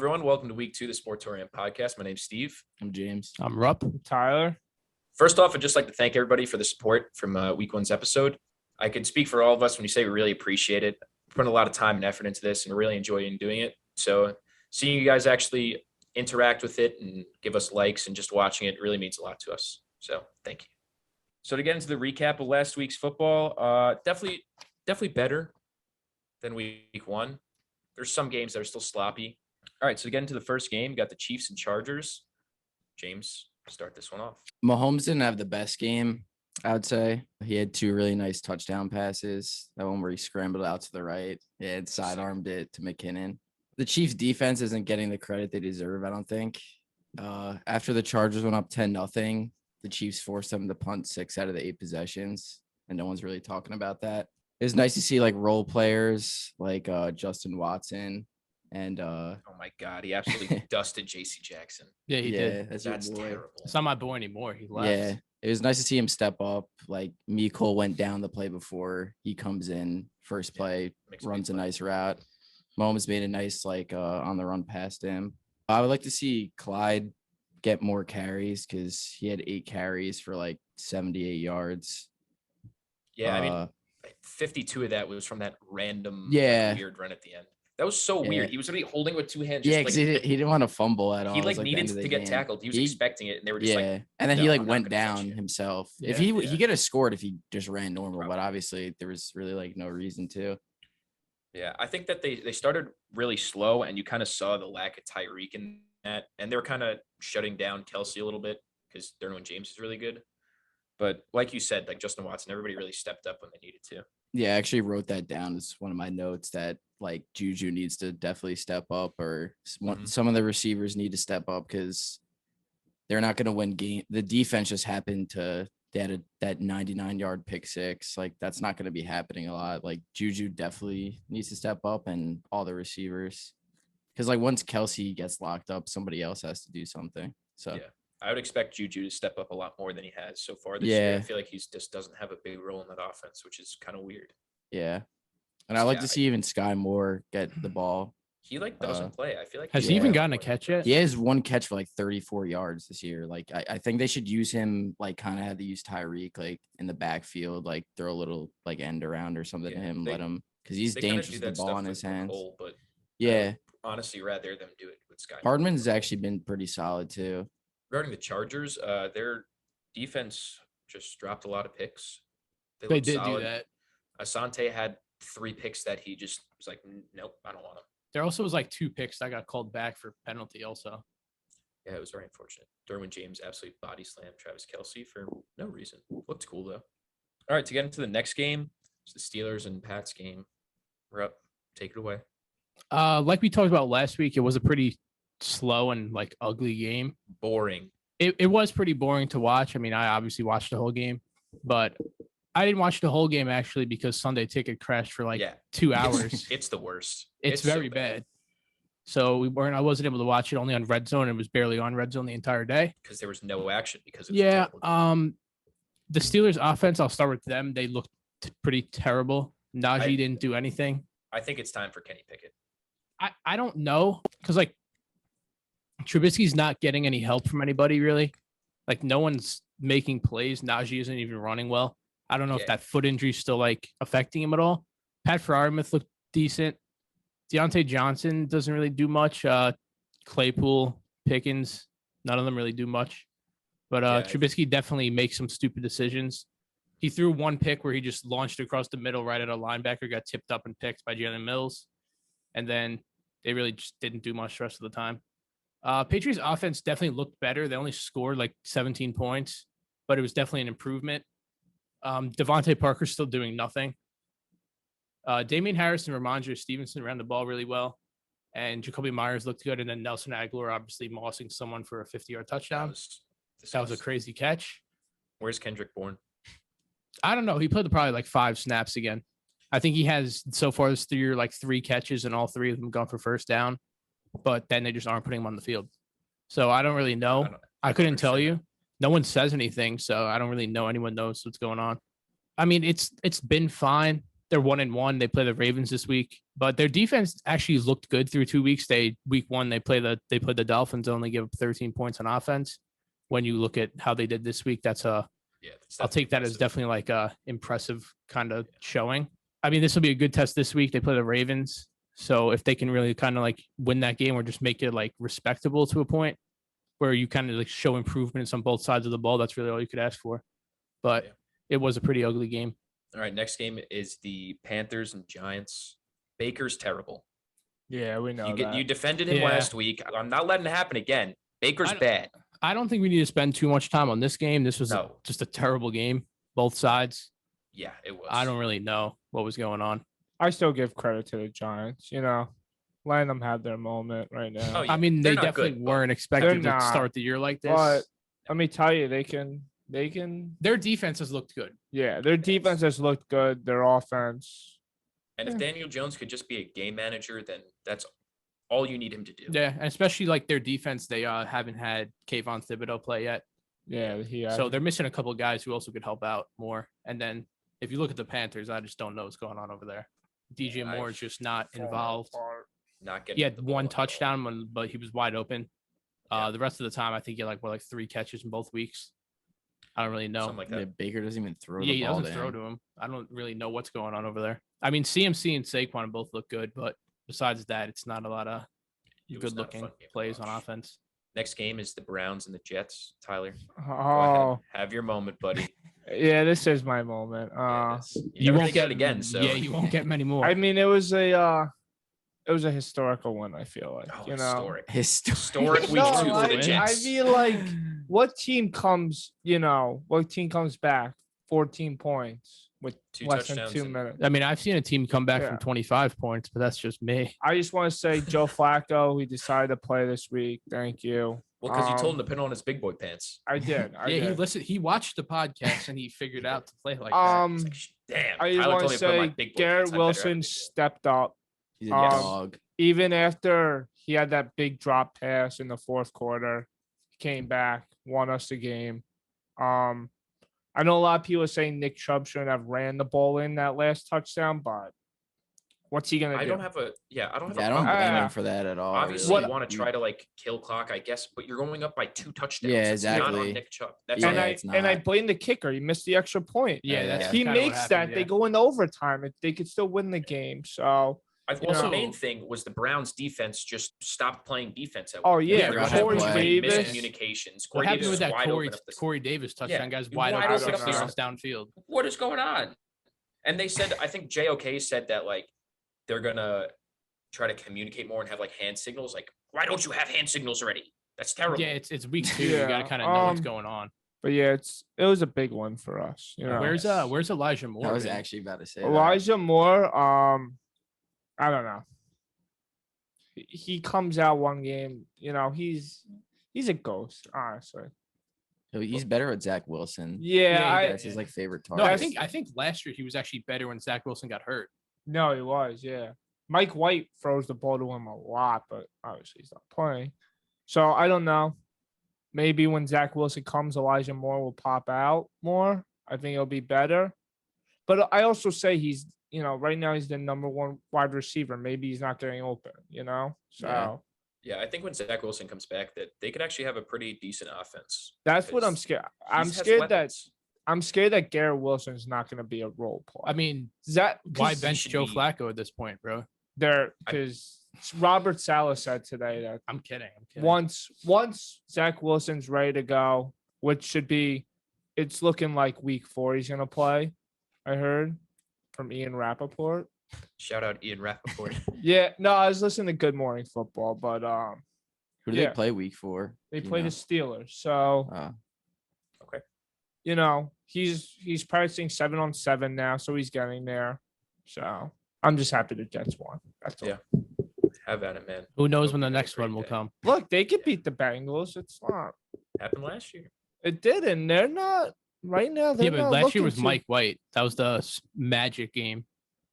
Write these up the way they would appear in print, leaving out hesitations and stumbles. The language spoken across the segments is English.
everyone. Welcome to week 2 of the Sportorium podcast. My name's Steve. I'm James. I'm Rupp. Tyler. First off, I'd just like to thank everybody for the support from week 1's episode. I can speak for all of us when you say we really appreciate it. We're putting a lot of time and effort into this and really enjoying doing it. So seeing you guys actually interact with it and give us likes and just watching it really means a lot to us. So thank you. So to get into the recap of last week's football, definitely better than week 1. There's some games that are still sloppy. All right, so to get into the first game, you got the Chiefs and Chargers. James, start this one off. Mahomes didn't have the best game, I would say. He had 2 really nice touchdown passes. That one where he scrambled out to the right. He had sidearmed it to McKinnon. The Chiefs defense isn't getting the credit they deserve, I don't think. After the Chargers went up 10-0, the Chiefs forced them to punt 6 out of the 8 possessions, and no one's really talking about that. It was nice to see like role players like Justin Watson and oh my God, he absolutely dusted JC Jackson. Yeah, he did. That's terrible. It's not my boy anymore. He left. Yeah, it was nice to see him step up. Like Mecole went down the play before he comes in. First play, runs a nice route. Mahomes made a nice on the run past him. I would like to see Clyde get more carries because he had 8 carries for 78 yards. Yeah, I mean, 52 of that was from that random weird run at the end. That was so weird. He was already holding with 2 hands. Yeah, because he didn't want to fumble at all. He needed to get tackled. He was expecting it, and they were just and then he went down himself. Yeah, if he could have scored if he just ran normal, but obviously there was really no reason to. Yeah, I think that they started really slow, and you kind of saw the lack of Tyreek in that, and they were kind of shutting down Kelsey a little bit because Derwin James is really good. But like you said, Justin Watson, everybody really stepped up when they needed to. Yeah, I actually wrote that down as one of my notes that Juju needs to definitely step up, or some of the receivers need to step up because they're not going to win game. The defense just happened to that 99-yard pick 6. That's not going to be happening a lot. Juju definitely needs to step up, and all the receivers, because once Kelsey gets locked up, somebody else has to do something. So yeah. I would expect Juju to step up a lot more than he has so far this year. I feel like he just doesn't have a big role in that offense, which is kind of weird. Yeah. And I like to see even Sky Moore get the ball. He doesn't play. I feel like has he even gotten a catch yet? He has 1 catch for 34 yards this year. I think they should use him kind of had to use Tyreek in the backfield, throw a little end around or something to him, let him, because he's dangerous with the ball in his hands. Cole, but honestly, rather them do it with Sky. Hardman's actually been pretty solid too. Regarding the Chargers, their defense just dropped a lot of picks. They did do that. Asante had 3 picks that he just was like, nope, I don't want them. There also was 2 picks that got called back for penalty also. Yeah, it was very unfortunate. Derwin James absolutely body slammed Travis Kelsey for no reason. Looked cool, though. All right, to get into the next game, it's the Steelers and Pats game. We're up. Take it away. Like we talked about last week, it was a pretty slow and ugly game. Boring. It was pretty boring to watch. I mean, I obviously watched the whole game, but I didn't watch the whole game actually because Sunday Ticket crashed for 2 hours. It's the worst. It's very so bad. So I wasn't able to watch it only on Red Zone. It was barely on Red Zone the entire day because there was no action because of the Steelers offense. I'll start with them. They looked pretty terrible. Najee didn't do anything. I think it's time for Kenny Pickett. I don't know because Trubisky's not getting any help from anybody really. No one's making plays. Najee isn't even running well. I don't know if that foot injury is still affecting him at all. Pat Freiermuth looked decent. Deontay Johnson doesn't really do much. Claypool, Pickens, none of them really do much. But Trubisky definitely makes some stupid decisions. He threw 1 pick where he just launched across the middle right at a linebacker, got tipped up and picked by Jalen Mills. And then they really just didn't do much the rest of the time. Patriots offense definitely looked better. They only scored 17 points, but it was definitely an improvement. Devontae Parker's still doing nothing. Damian Harris and Ramondre Stevenson ran the ball really well, and Jacoby Myers looked good. And then Nelson Aguilar obviously mossing someone for a 50-yard touchdown. That was a crazy catch. Where's Kendrick Bourne? I don't know. He played probably 5 snaps again. I think he has so far this year 3 catches, and all 3 of them gone for first down. But then they just aren't putting him on the field. So I don't really know. I couldn't tell you. No one says anything, so I don't really know anyone knows what's going on. I mean, it's been fine. They're 1-1. They play the Ravens this week, but their defense actually looked good through 2 weeks. Week 1 they played the Dolphins, only give up 13 points on offense. When you look at how they did this week, I'll take that as definitely like a impressive kind of showing. I mean, this will be a good test this week. They play the Ravens, so if they can really kind of like win that game or just make it like respectable to a point where you kind of like show improvements on both sides of the ball, that's really all you could ask for. But it was a pretty ugly game. All right, next game is the Panthers and Giants. Baker's terrible. Yeah, we know You defended him last week. I'm not letting it happen again. Baker's bad. I don't think we need to spend too much time on this game. This was just a terrible game, both sides. Yeah, it was. I don't really know what was going on. I still give credit to the Giants, letting them have their moment right now. Oh, yeah. I mean, they They're not definitely good, weren't expected to start the year like this. But let me tell you, they can. Their defense has looked good. Yeah, their defense has looked good. Their offense. And if Daniel Jones could just be a game manager, then that's all you need him to do. Yeah, and especially like their defense, they haven't had Kayvon Thibodeau play yet. Yeah, so they're missing a couple of guys who also could help out more. And then if you look at the Panthers, I just don't know what's going on over there. DJ Moore is just not involved. Not getting. He had one touchdown, but he was wide open. The rest of the time, I think he had like 3 catches in both weeks. I don't really know. Something like that. Yeah, Baker doesn't even throw. He doesn't throw to him. I don't really know what's going on over there. I mean, CMC and Saquon both look good, but besides that, it's not a lot of good-looking plays on offense. Next game is the Browns and the Jets. Tyler, oh, have your moment, buddy. Yeah, this is my moment. You won't get it again. So yeah, you won't get many more. I mean, it was a historical one. I feel like historic week 2 for the Jets. I mean, like, what team comes back 14 points with 2 less than touchdowns 2 minutes? I mean, I've seen a team come back from 25 points, but that's just me. I just want to say Joe Flacco, he decided to play this week. Thank you. Well, because you told him to put on his big boy pants. I did. He watched the podcast and he figured out to play like that. Like, damn. I just want to say Garrett Wilson stepped up. He's a dog. Even after he had that big drop pass in the fourth quarter, he came back, won us the game. I know a lot of people are saying Nick Chubb shouldn't have ran the ball in that last touchdown, but what's he gonna do? I don't blame him for that at all. Obviously, you want to try to like kill clock, I guess, but you're going up by 2 touchdowns. Yeah, exactly. It's not on Nick Chubb. I blame the kicker. He missed the extra point. Yeah, he makes that. They go into overtime. They could still win the game. So. The main thing was the Browns' defense just stopped playing defense. Corey Davis. Miscommunications. What happened with that Corey Davis touchdown? Guys wide open downfield. What is going on? And they said, I think JOK said that like they're gonna try to communicate more and have like hand signals. Like, why don't you have hand signals already? That's terrible. Yeah, it's week 2. You gotta kind of know what's going on. But yeah, it was a big one for us. Where's Elijah Moore? I was actually about to say Elijah Moore. I don't know. He comes out one game, he's a ghost, honestly. He's better at Zach Wilson. Yeah, that's his like favorite target. No, I think last year he was actually better when Zach Wilson got hurt. No, he was. Yeah, Mike White throws the ball to him a lot, but obviously he's not playing. So I don't know. Maybe when Zach Wilson comes, Elijah Moore will pop out more. I think it'll be better. But I also say he's. Right now he's the number 1 wide receiver. Maybe he's not getting open, So yeah, I think when Zach Wilson comes back, that they could actually have a pretty decent offense. That's what I'm scared. I'm scared that Garrett Wilson's not going to be a role player. I mean, why bench Joe Flacco at this point, bro? Because Robert Saleh said today that I'm kidding. Once Zach Wilson's ready to go, which should be, it's looking like week 4 he's going to play. I heard. From Ian Rappaport. Shout out Ian Rappaport. Yeah, no, I was listening to Good Morning Football, but who do they play week 4? They play the Steelers. So okay. He's practicing 7-on-7 now, so he's getting there. So I'm just happy the Jets won. That's all. Yeah. Have at it, man. Who knows when the next one will come? Look, they could beat the Bengals. It's not. Happened last year. It did, and they're not. Right now, but last year was Mike White. That was the magic game.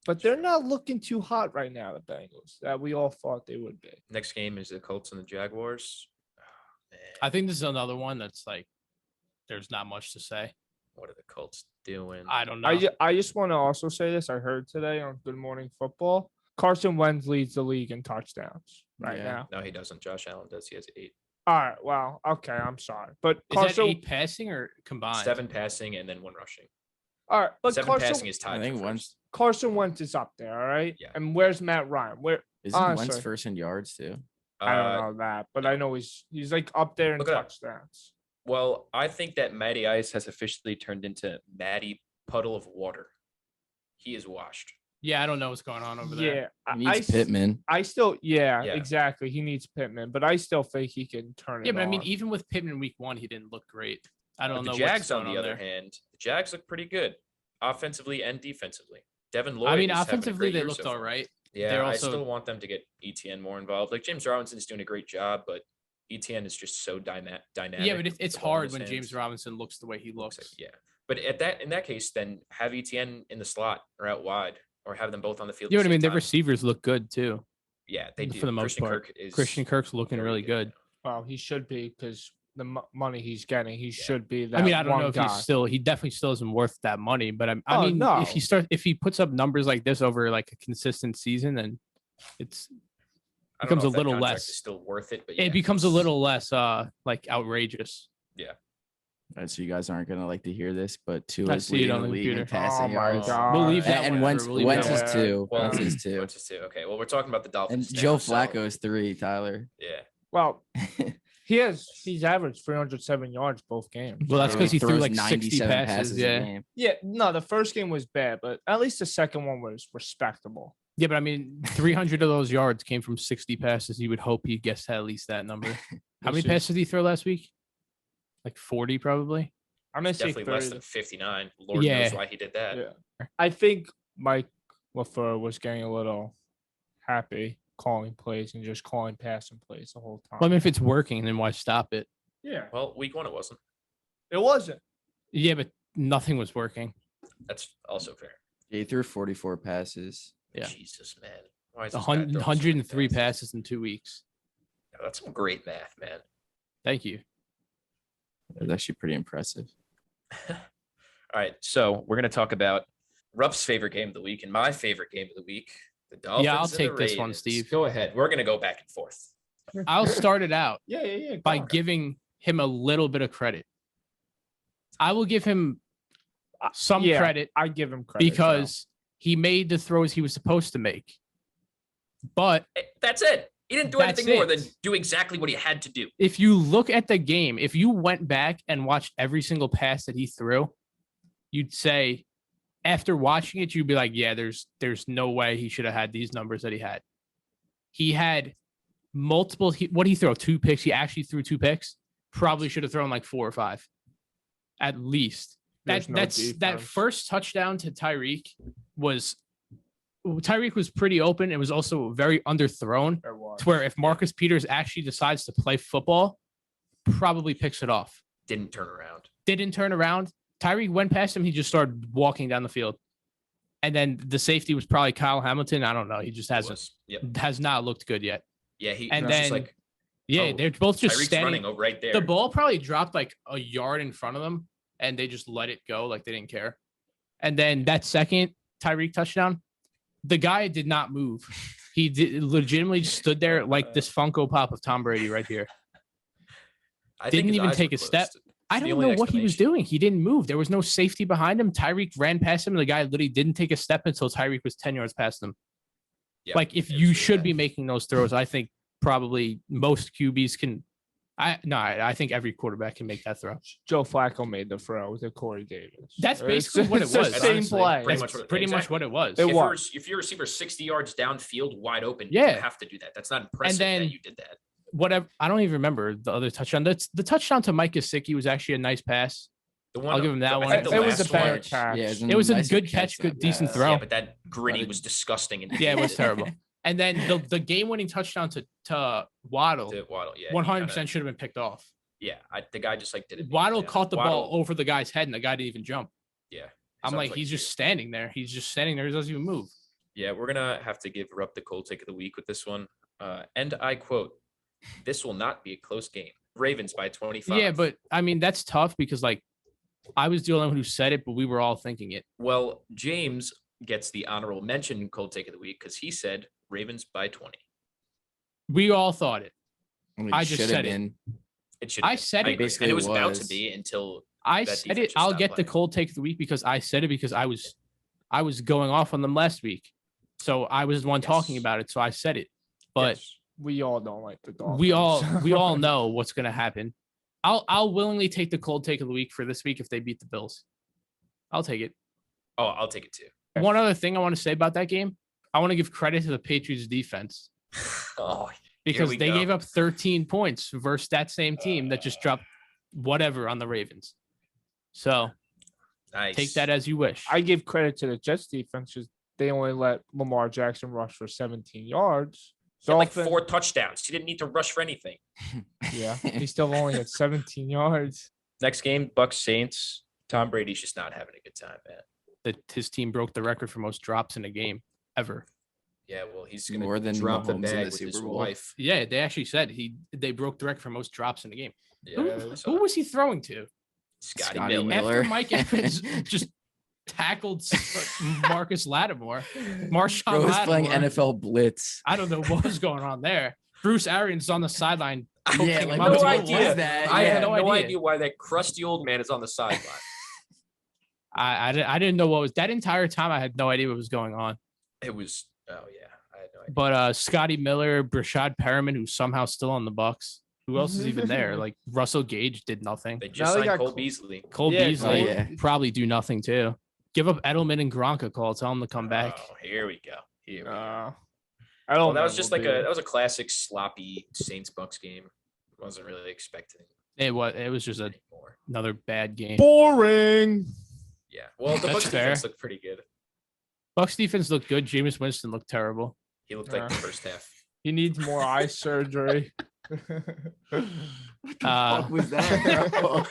But they're not looking too hot right now, the Bengals, that we all thought they would be. Next game is the Colts and the Jaguars. Oh, man. I think this is another one that's like, there's not much to say. What are the Colts doing? I don't know. I just want to also say this. I heard today on Good Morning Football, Carson Wentz leads the league in touchdowns right now. No, he doesn't. Josh Allen does. He has 8. All right. Well, okay. I'm sorry, but Is Carson. that 8 passing or combined? 7 passing and then 1 rushing. All right, but 7 Carson, passing is tied. I think for Wentz first. Carson Wentz is up there. All right. Yeah. And where's Matt Ryan? Where? isn't Wentz honestly, first in yards too. I don't know that, but I know he's like up there in Look it up. touchdowns. Well, I think that Matty Ice has officially turned into Matty Puddle of Water. He is washed. Yeah, I don't know what's going on over there. Yeah, He needs Pittman. I still, Yeah. exactly. He needs Pittman, but I still think he can turn it. Yeah, but I mean, on. even with Pittman week 1, he didn't look great. I don't But know. the Jags, what's on going the other there. hand, the Jags look pretty good, offensively and defensively. Devin Lloyd. I mean, is having a offensively, great they year looked so all far. right. Yeah, They're I also- still want them to get ETN more involved. Like James Robinson's doing a great job, but ETN is just so dynamic. Yeah, but with it's the ball in hard his when hands. James Robinson looks the way he looks. Yeah, but in that case, then have ETN in the slot or out wide, or have them both on the field. You know at what I the mean? same The time. receivers look good too. Yeah, they do. for the most Christian part. Kirk is Christian Kirk's looking very really good. well, he should be because the money he's getting, he should be that. I mean, I don't one know if guy. he definitely still isn't worth that money, but I Oh, mean, no. if he puts up numbers like this over like a consistent season, then it's I don't becomes know a if that little contract less- is still worth it, but it yeah, becomes a it's- little less like outrageous. So you guys aren't gonna like to hear this, but I Tua is see it leading on the the league in computer. passing Oh my yards. God. We'll leave that And one Wentz, for- we'll leave Wentz that is one. two. Well, Wentz is two. Wentz is 2. Okay, well, we're talking about the Dolphins. And now, Joe so- Flacco's 3, Tyler. Yeah, Well, he's averaged 307 yards both games. Well, that's So because he threw throws like 60 97 passes. a Yeah, game. Yeah, no, the first game was bad, but at least the second one was respectable. yeah, but I mean, 300 of those yards came from 60 passes. You would hope he gets at least that number. How many Which is- passes did he throw last week? Like 40, probably. I'm gonna say definitely less 30. than 59. Lord Yeah. knows why he did that. Yeah. I think Mike LaFleur was getting a little happy calling plays and just calling passing plays the whole time. Well, I mean, if it's working, then why stop it? Yeah, Well, week 1 it wasn't. it wasn't. Yeah, but nothing was working. That's also fair. He threw 44 passes. Yeah. Jesus, man. Why is this guy throwing so many 103 passes in 2 weeks. Yeah, that's some great math, man. Thank you. It was actually pretty impressive. All right, so we're gonna talk about Rupp's favorite game of the week and my favorite game of the week. The Dolphins. I'll and the take this one, Ravens. Steve. Go ahead. We're gonna go back and forth. I'll start it out Yeah. by go on. giving him a little bit of credit. I will give him some Yeah, credit I give him credit because he made the throws he was supposed to make. But That's it. He didn't do That's anything more it. than do exactly what he had to do. if you look at the game, if you went back and watched every single pass that he threw, you'd say, after watching it, you'd be like, yeah, there's no way he should have had these numbers that he had. He had multiple. What did he throw? 2 picks. He actually threw 2 picks. Probably should have thrown like 4 or 5, at least. There's no That defense. first touchdown to Tyreek was pretty open. It was also very underthrown. There was. To where if Marcus Peters actually decides to play football, probably picks it off. Didn't turn around. Didn't turn around. Tyreek went past him. He just started walking down the field. And then the safety was probably Kyle Hamilton. I don't know. He just It hasn't was. Yep. has not looked good yet. Yeah. He And was just then like Yeah, Oh, they're both just Tyreek's standing. running over right there. The ball probably dropped like a yard in front of them, and they just let it go like they didn't care. And then that second Tyreek touchdown, the guy did not move. He legitimately just stood there like this Funko Pop of Tom Brady right here. I think didn't his even eyes take were a step. closed. I It's the don't only know what he was explanation. doing. He didn't move. There was no safety behind him. Tyreek ran past him, and the guy literally didn't take a step until Tyreek was 10 yards past him. Yeah, Like, if it was you really should bad. be making those throws, I think probably most QBs can. I think every quarterback can make that throw. Joe Flacco made the throw to Corey Davis. That's It's- basically what it it's the was, Same honestly. play. Pretty That's much pretty much exactly. what it was. It If, was. if your receiver 60 yards downfield wide open, Yeah. you have to do that. That's not impressive then- that you did that. Whatever. I don't even remember the other touchdown. That's the touchdown to Mike Gesicki was actually a nice pass. The one, I'll give him that I one. think the It was a last better one- catch. Yeah, It was a nice good catch, catch, good though. decent Yeah. throw. Yeah, but that gritty was disgusting. And Yeah, it was terrible. And then the game-winning touchdown to Waddle, To Waddle, yeah, he 100% kinda- should have been picked off. Yeah, the guy just like did it. Waddle yeah. caught the Waddle- ball over the guy's head, and the guy didn't even jump. Yeah, I'm sounds like, he's he- just standing there. He doesn't even move. Yeah, we're gonna have to give Rupp the cold take of the week with this one. And I quote, "This will not be a close game. Ravens by 25." Yeah, but I mean that's tough because like I was the only one who said it, but we were all thinking it. Well, James gets the honorable mention cold take of the week because he said Ravens by 20. We all thought it. I just should said have it. been. It should. I said it. Basically and it was about was. to be until I that said defense it. just I'll stopped get the playing. cold take of the week because I said it because I was going off on them last week. So I was the one talking Yes. about it. So I said it. But Yes. We all don't like the Dolphins. we all know what's going to happen. I'll willingly take the cold take of the week for this week if they beat the Bills. I'll take it. Oh, I'll take it too. One other thing I want to say about that game, I want to give credit to the Patriots defense Oh, because we they go. gave up 13 points versus that same team that just dropped whatever on the Ravens. So nice. take that as you wish. I give credit to the Jets defense because they only let Lamar Jackson rush for 17 yards. He had like Dolphins- 4 touchdowns. He didn't need to rush for anything. Yeah, he still only had 17 yards. Next game, Bucks Saints. Tom Brady's just not having a good time, man. that his team broke the record for most drops in a game ever. Yeah, well, he's gonna More than drop the Mahomes in bag the with his Super Bowl. wife. Yeah, they actually said they broke the record for most drops in a game. Yeah, Who was he throwing to? Scotty Scotty Miller. Miller. After Mike Evans just tackled Marcus Lattimore, Marshawn Bro was playing Lattimore. NFL blitz. I don't know what was going on there. Bruce Arians on the sideline. Yeah, coaching like, him up. no what idea. was that? I Yeah. had no no idea. idea. Why that crusty old man is on the sideline. I didn't know what was that entire time. I had no idea what was going on. It was. Oh yeah, I had no idea. But Scotty Miller, Brashad Perriman, who's somehow still on the Bucks. Who else is even there? Like Russell Gage did nothing. They Now just they signed got Cole Cole- Beasley. Cole Yeah, Beasley oh, yeah. probably do nothing too. Give up Edelman and Gronk a call. Tell them to come back. Oh, here we go. Here we go. I Well, don't. that know was just what like we'll a do. that was a classic sloppy Saints Bucks game. Wasn't really expecting It was just anymore. another bad game. boring. Yeah. Well, the That's Bucks defense fair. looked pretty good. Bucks defense looked good. Jameis Winston looked terrible. He looked like the first half. He needs more eye surgery. What was that, bro?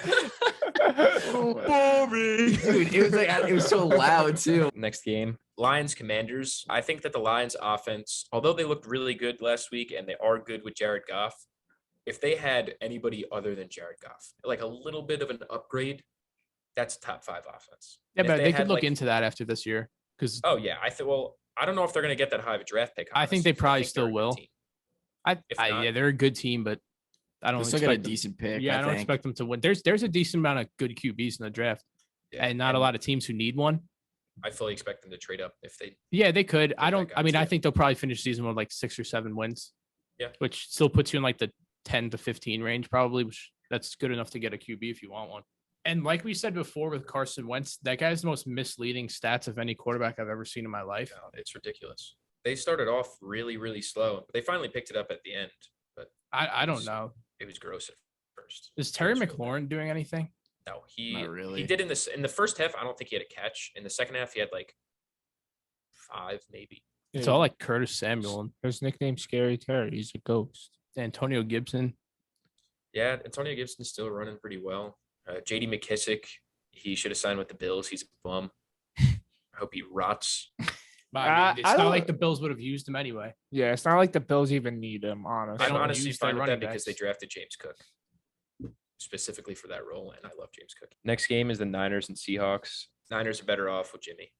Dude, it was so loud too. Next game, Lions Commanders. I think that the Lions offense, although they looked really good last week and they are good with Jared Goff, if they had anybody other than Jared Goff, like a little bit of an upgrade, that's a top 5 offense. Yeah, And if but they had, could look like- into that after this year because Oh yeah, I don't know if they're going to get that high of a draft pick. I think they honestly. probably think still they're a good will. team. If not- yeah, they're a good team, but I don't They still got a expect them- decent pick. Yeah, I don't think. expect them to win. There's a decent amount of good QBs in the draft, Yeah, and not a lot of teams who need one. I fully expect them to trade up if they. Yeah, they could. I that don't. guy I mean, I too. think they'll probably finish the season with like 6 or 7 wins. Yeah. Which still puts you in like the 10 to 15 range, probably. Which that's good enough to get a QB if you want one. And like we said before with Carson Wentz, that guy's the most misleading stats of any quarterback I've ever seen in my life. No, it's ridiculous. They started off really, really slow. But they finally picked it up at the end, but I don't know. it was gross at first. Is It Terry was really bad. McLaurin doing anything? No, he Not really. He did in the first half. I don't think he had a catch. In the second half, he had like 5 maybe. It's all like Curtis Samuel and His nickname Scary Terry. He's a ghost. Antonio Gibson. Yeah, Antonio Gibson's still running pretty well. J.D. McKissick, he should have signed with the Bills. He's a bum. I hope he rots. But I mean, it's I not don't- like the Bills would have used him anyway. Yeah, it's not like the Bills even need him, honestly. They I'm don't honestly use their fine with running that because they backs. drafted James Cook specifically for that role, and I love James Cook. Next game is the Niners and Seahawks. Niners are better off with Jimmy.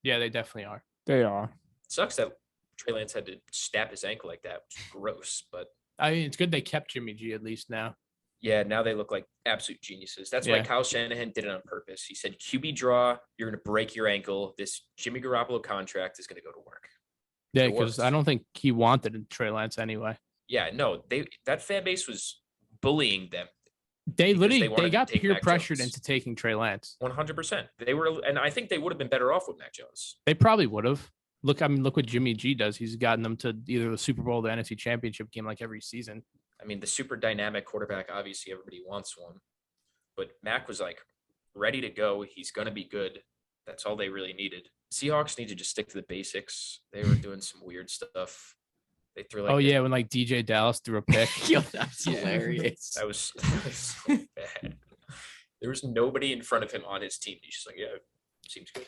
Yeah, they definitely are. They are. Sucks that Trey Lance had to snap his ankle like that. It was gross, but I mean, it's good they kept Jimmy G at least now. yeah, now they look like absolute geniuses. That's why Yeah. Kyle Shanahan did it on purpose. He said, QB draw, you're going to break your ankle. This Jimmy Garoppolo contract is going to go to work. Yeah, It because works. I don't think he wanted Trey Lance anyway. Yeah, no, that fan base was bullying them They Because literally they wanted they to got take peer Mac pressured Jones. into taking Trey Lance. 100%. They were, and I think they would have been better off with Mac Jones. They probably would have. Look what Jimmy G does. He's gotten them to either the Super Bowl or the NFC Championship game like every season. I mean, the super dynamic quarterback, obviously everybody wants one, but Mac was like ready to go. He's going to be good. That's all they really needed. Seahawks need to just stick to the basics. They were doing some weird stuff. They threw like, Oh this- yeah, when like DJ Dallas threw a pick. Yo, that's Yeah. hilarious. that was so bad. There was nobody in front of him on his team. He's just like, yeah, seems good.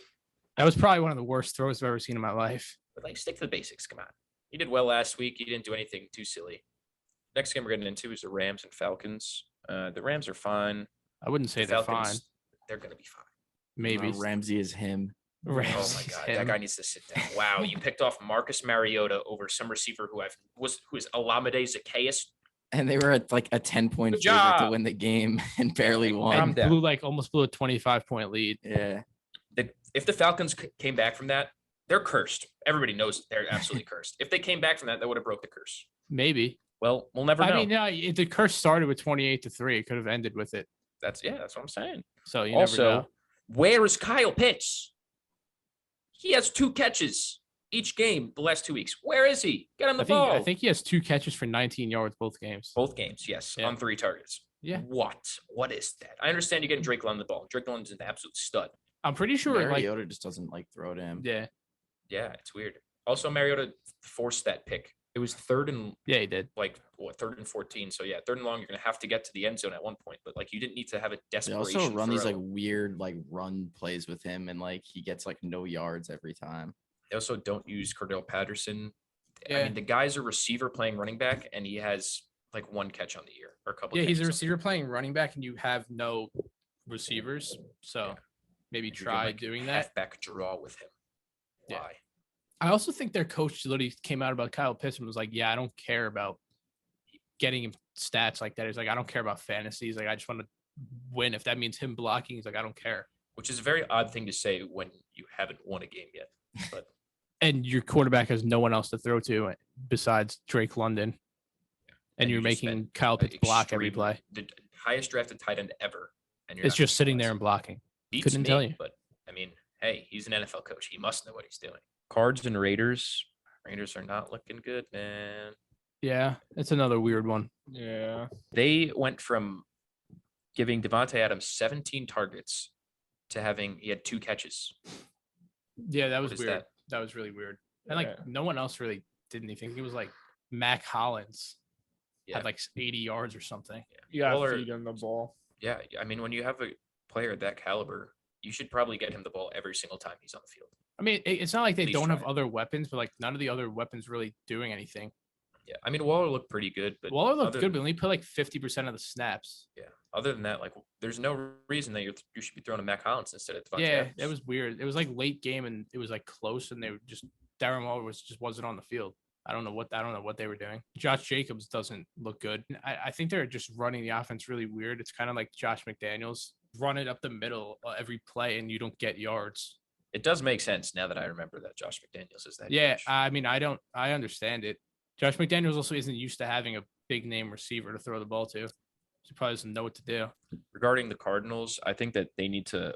That was probably one of the worst throws I've ever seen in my life. But like, stick to the basics. Come on. He did well last week. He didn't do anything too silly. Next game we're getting into is the Rams and Falcons. The Rams are fine. I wouldn't say The they're fine. Falcons, they're going to be fine. Maybe Ramsey is him. Oh my God, that guy needs to sit down. Wow, you picked off Marcus Mariota over some receiver who is Olamide Zacchaeus. And they were at like a 10-point Good favorite job. to win the game and barely won. and almost blew a 25-point lead. Yeah. If the Falcons came back from that, they're cursed. Everybody knows they're absolutely cursed. If they came back from that, they would have broke the curse. Maybe. Well, we'll never know. I mean, if the curse started with 28-3, it could have ended with it. That's what I'm saying. So you never know. Where is Kyle Pitts? He has 2 catches each game the last 2 weeks. Where is he? Get on the ball. I think he has 2 catches for 19 yards both games. Both games, yes, on 3 targets. Yeah. What is that? I understand you're getting Drake London the ball. Drake London's an absolute stud. I'm pretty sure Mariota just doesn't throw to him. Yeah. Yeah, it's weird. Also, Mariota forced that pick. It was 3rd and he did. 3rd and 14. So yeah, 3rd and long. You're gonna have to get to the end zone at one point, but you didn't need to have a desperation. They also run these weird run plays with him, and he gets no yards every time. They also don't use Cordell Patterson. Yeah. I mean, the guy's a receiver playing running back, and he has 1 catch on the year or a couple. Yeah, he's a receiver playing running back, and you have no receivers. So maybe try doing that. Halfback draw with him. Why? Yeah. I also think their coach literally came out about Kyle Pitts and was like, "Yeah, I don't care about getting him stats like that." He's like, "I don't care about fantasies. I just want to win. If that means him blocking, he's like, I don't care." Which is a very odd thing to say when you haven't won a game yet. But and your quarterback has no one else to throw to besides Drake London, and you're making Kyle Pitts block every play. The highest drafted tight end ever, and it's just sitting there and blocking. Couldn't tell you. But I mean, hey, he's an NFL coach. He must know what he's doing. Cards and Raiders. Raiders are not looking good, man. Yeah, it's another weird one. Yeah. They went from giving Davante Adams 17 targets to he had 2 catches. Yeah, that was weird. That was really weird. And no one else really did anything. He was Mac Hollins had 80 yards or something. Yeah, you gotta feed him the ball. Yeah, I mean, when you have a player of that caliber, you should probably get him the ball every single time he's on the field. I mean, it's not like they don't have other weapons, but none of the other weapons really doing anything. Yeah, I mean, Waller looked pretty good, but Waller looked good, but only played 50% of the snaps. Yeah. Other than that, there's no reason that you should be throwing to Mac Hollins instead of Davante Adams. It was weird. It was late game, and it was close, and they were just Darren Waller wasn't on the field. I don't know what they were doing. Josh Jacobs doesn't look good. I think they're just running the offense really weird. It's kind of like Josh McDaniels, run it up the middle every play, and you don't get yards. It does make sense now that I remember that Josh McDaniels is that. Yeah, coach. I mean, I understand it. Josh McDaniels also isn't used to having a big name receiver to throw the ball to. He probably doesn't know what to do. Regarding the Cardinals, I think that they need to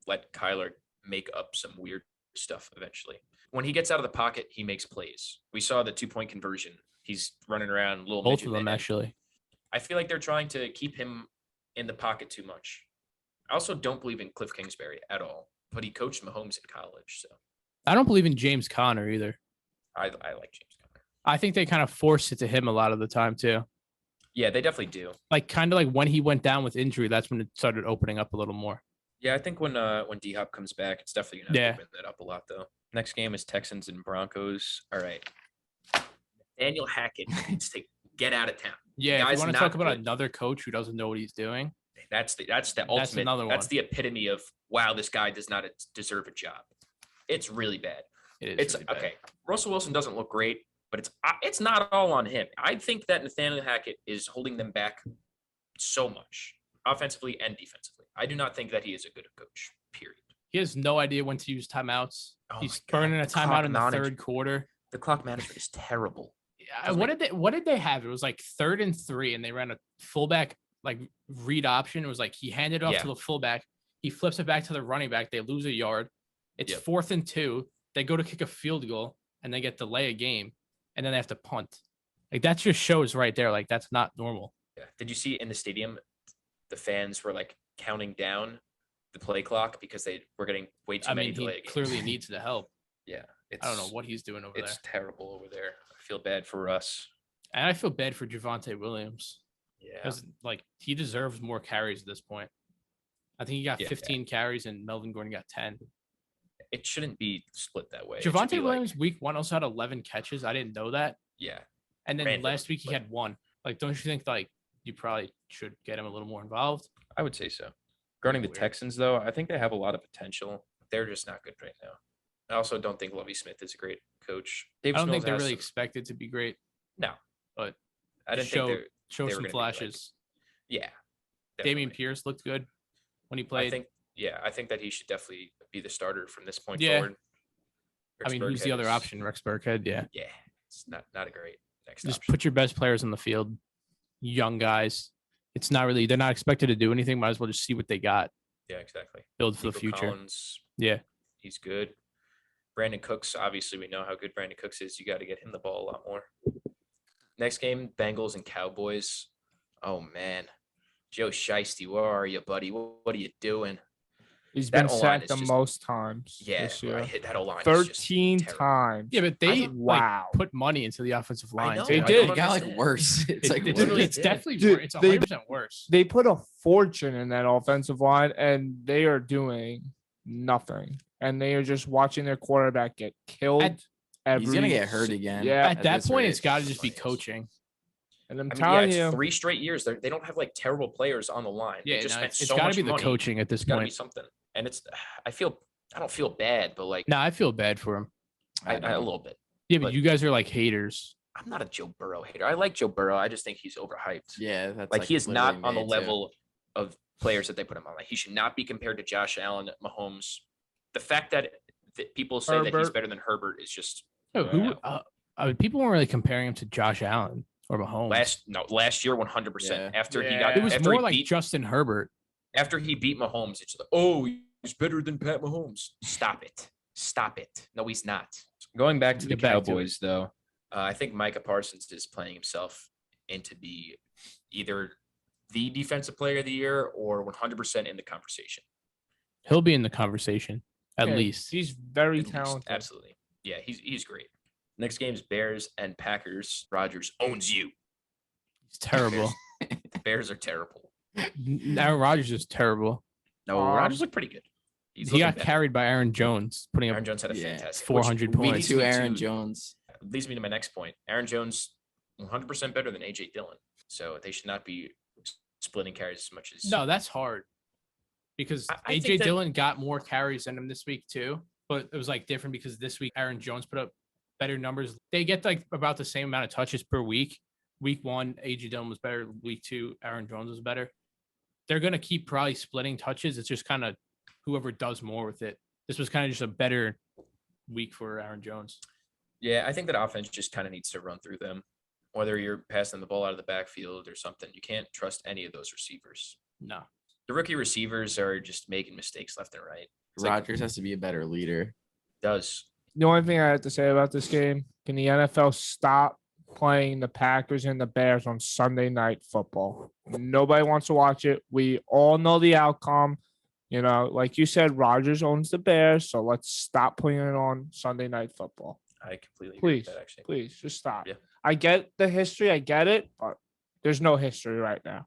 let Kyler make up some weird stuff eventually. When he gets out of the pocket, he makes plays. We saw the 2-point conversion. He's running around little. Both of them actually. I feel like they're trying to keep him in the pocket too much. I also don't believe in Cliff Kingsbury at all, but he coached Mahomes in college, so I don't believe in James Conner either. I like James Conner. I think they kind of force it to him a lot of the time too. Yeah, they definitely do. Kind of when he went down with injury, that's when it started opening up a little more. Yeah, I think when D-Hop comes back, it's definitely going to open that up a lot, though. Next game is Texans and Broncos. All right. Daniel Hackett needs to get out of town. Yeah, if you want to talk about another coach who doesn't know what he's doing, that's the ultimate. That's another one. That's the epitome of, wow, this guy does not deserve a job. It's really bad. It's really bad. Okay. Russell Wilson doesn't look great, but it's not all on him. I think that Nathaniel Hackett is holding them back so much, offensively and defensively. I do not think that he is a good coach, period. He has no idea when to use timeouts. He's burning a timeout in the third quarter. The clock management is terrible. What did they have? It was 3rd and 3, and they ran a fullback read option. It was he handed it off to the fullback. He flips it back to the running back. They lose a yard. It's 4th and 2. They go to kick a field goal, and they get delay a game, and then they have to punt. That just shows right there. That's not normal. Yeah. Did you see in the stadium, the fans were counting down the play clock because they were getting way too many delay games. He clearly needs the help. Yeah. I don't know what he's doing over there. It's terrible over there. I feel bad for Russ. And I feel bad for Javante Williams. Yeah. Because he deserves more carries at this point. I think he got 15 carries and Melvin Gordon got 10. It shouldn't be split that way. Javante Williams week 1 also had 11 catches. I didn't know that. Yeah. And then last week he had 1. Don't you think you probably should get him a little more involved? I would say so. Regarding the Weird. Texans, though, I think they have a lot of potential. They're just not good right now. I also don't think Lovie Smith is a great coach. I Davis don't think Mills they're has really some- expected to be great. No, but I didn't show think show they were some gonna be, flashes. yeah. Damian Definitely. Pierce looked good when he played. I think that he should definitely be the starter from this point Yeah. forward. I mean, who's the Burkhead other is- option? Rex Burkhead. Yeah. Yeah, it's not a great next Just option. put your best players on the field. Young guys. It's not really. They're not expected to do anything. Might as well just see what they got. Yeah, exactly. Build for the Nico future. Collins, Yeah. he's good. Brandon Cooks, obviously, we know how good Brandon Cooks is. You got to get him the ball a lot more. Next game, Bengals and Cowboys. Oh, man. Joe Shiesty, where are you, buddy? What are you doing? He's That been O-line sacked is the just- most times Yeah, this year. right. That O-line is just 13 terrible. times. Yeah, but they Wow. put money into the offensive line. know, too. They Like, did. It got like understand. worse. It's like it's, worse. really it's did. definitely Dude, worse. It's they- 100% worse. They put a fortune in that offensive line, and they are doing nothing. And they are just watching their quarterback get killed. At- He's gonna get hurt again. Yeah. At that this point, rate. it's got to just be coaching. And I'm I mean, telling yeah, it's you, 3 straight years. They don't have like terrible players on the line. Yeah, they just no, spent it's so got to much be the money. coaching at this It's got to be point. something. And I don't feel bad, but like No, I feel bad for him. I a little bit. Yeah, but But- you guys are like haters. I'm not a Joe Burrow hater. I like Joe Burrow. I just think he's overhyped. Yeah, that's Like he is not literally on the me, too. level of players that they put him on. Like he should not be compared to Josh Allen, Mahomes. The fact that people say that he's Herbert. better than Herbert is just Oh, who? No. I mean, people weren't really comparing him to Josh Allen or Mahomes. last year 100%. Yeah. After he Yeah. got it was after more he like beat Justin Herbert. after he beat Mahomes, it's like, oh, he's better than Pat Mahomes. Stop it. No, he's not. Going back to the Get back to Cowboys, though, I think Micah Parsons is playing himself in to be either the defensive player of the year or 100% in the conversation. He'll be in the conversation at yeah, least. he's very At least, talented. absolutely. Yeah, he's great. Next game is Bears and Packers. Rodgers owns you. He's terrible. The Bears are terrible. Aaron Rodgers is terrible. No, Rodgers looked pretty good. He's He got looking better. carried by Aaron Jones, putting up Aaron Jones had a Yeah, fantastic 400 which points. leads To me Aaron Jones. leads me to my next point. Aaron Jones, 100% better than AJ Dillon. So they should not be splitting carries as much as. No, that's hard because I think AJ that- Dillon got more carries than him this week too. But it was like different because this week Aaron Jones put up better numbers. They get like about the same amount of touches per week. Week 1, AJ Dillon was better. Week 2, Aaron Jones was better. They're gonna keep probably splitting touches. It's just kind of whoever does more with it. This was kind of just a better week for Aaron Jones. Yeah, I think that offense just kind of needs to run through them. Whether you're passing the ball out of the backfield or something, you can't trust any of those receivers. No. The rookie receivers are just making mistakes left and right. It's like, Rodgers has to be a better leader. does. The only thing I have to say about this game, can the NFL stop playing the Packers and the Bears on Sunday Night Football? Nobody wants to watch it. We all know the outcome. You know, like you said, Rodgers owns the Bears, so let's stop putting it on Sunday Night Football. I completely agree with Please, that, actually. please, just stop. Yeah. I get the history, I get it, but there's no history right now.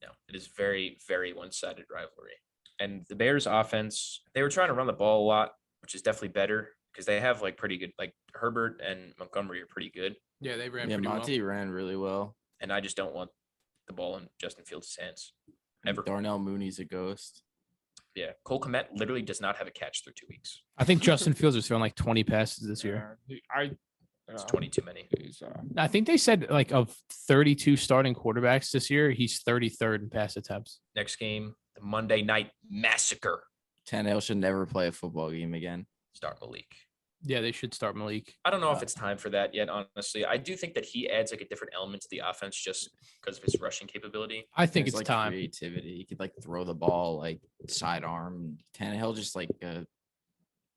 No, it is very, very one-sided rivalry. And the Bears offense, they were trying to run the ball a lot, which is definitely better because they have like pretty good, like Herbert and Montgomery are pretty good. Yeah, they ran Yeah, pretty Monty ran really well. And I just don't want the ball in Justin Fields' hands. Ever. Darnell Mooney's a ghost. Yeah. Cole Kmet literally does not have a catch through 2 weeks. I think Justin Fields was throwing like 20 passes this year. It's 20 too many. I think they said like of 32 starting quarterbacks this year, he's 33rd in pass attempts. Next game, the Monday Night Massacre. Tannehill should never play a football game again. Start Malik. Yeah, they should start Malik. I don't know if it's time for that yet, honestly. I do think that he adds like a different element to the offense just because of his rushing capability. I think There's, it's like, time. Creativity. He could like throw the ball like sidearm. Tannehill just like a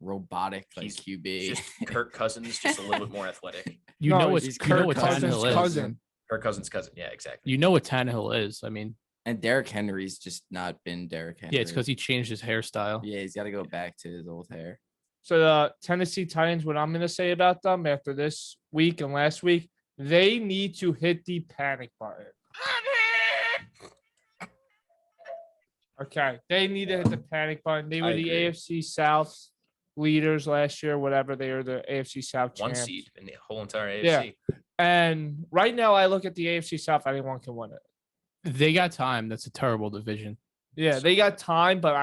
robotic like He's QB. Just Kirk Cousins, just a little bit more athletic. You No, know what he's you know Kirk what Cousins' Tannehill is. cousin. Kirk Cousins' cousin. Yeah, exactly. You know what Tannehill is. I mean, And Derrick Henry's just not been Derrick Henry. yeah, it's because he changed his hairstyle. Yeah, he's got to go back to his old hair. So the Tennessee Titans, what I'm going to say about them after this week and last week, they need to hit the panic button. Okay, they need to hit the panic button. They I were the agree. AFC South leaders last year, whatever. They were the AFC South One champs. seed in the whole entire AFC. Yeah. And right now, I look at the AFC South. Anyone can win it. They got time. That's a terrible division. Yeah, they got time, but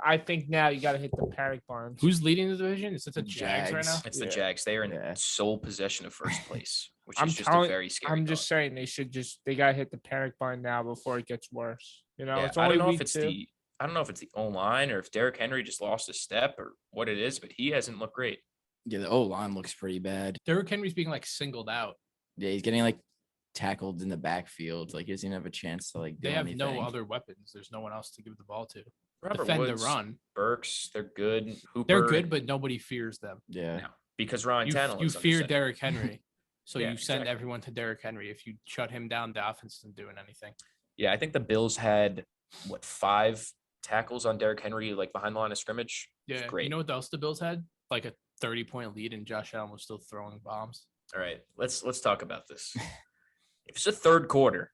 I think now you got to hit the panic buttons. Who's leading the division? Is it the Jags right now? It's the Jags. They are in Yeah. sole possession of first place, which I'm is just telling- a very scary I'm thought. just saying they got to hit the panic button now before it gets worse. You know, Yeah, it's I only don't know week if it's two. I don't know if it's the O-line or if Derrick Henry just lost a step or what it is, but he hasn't looked great. Yeah, the O-line looks pretty bad. Derrick Henry's being like singled out. Yeah, he's getting like tackled in the backfield. Like he doesn't even have a chance to like do They have anything. no other weapons. There's no one else to give the ball to. Robert Defend Woods, the run. Burks, they're good. Hooper, They're good, but nobody fears them. Yeah. no, because Ryan You Tannehill is fear under center. Derrick Henry. So Yeah, you send exactly. everyone to Derrick Henry. If you shut him down, the offense isn't doing anything. Yeah, I think the Bills had 5 tackles on Derrick Henry, like behind the line of scrimmage. It was Yeah. great. You know what else the Bills had? Like a 30-point lead, and Josh Allen was still throwing bombs. All right, let's talk about this. If it's the third quarter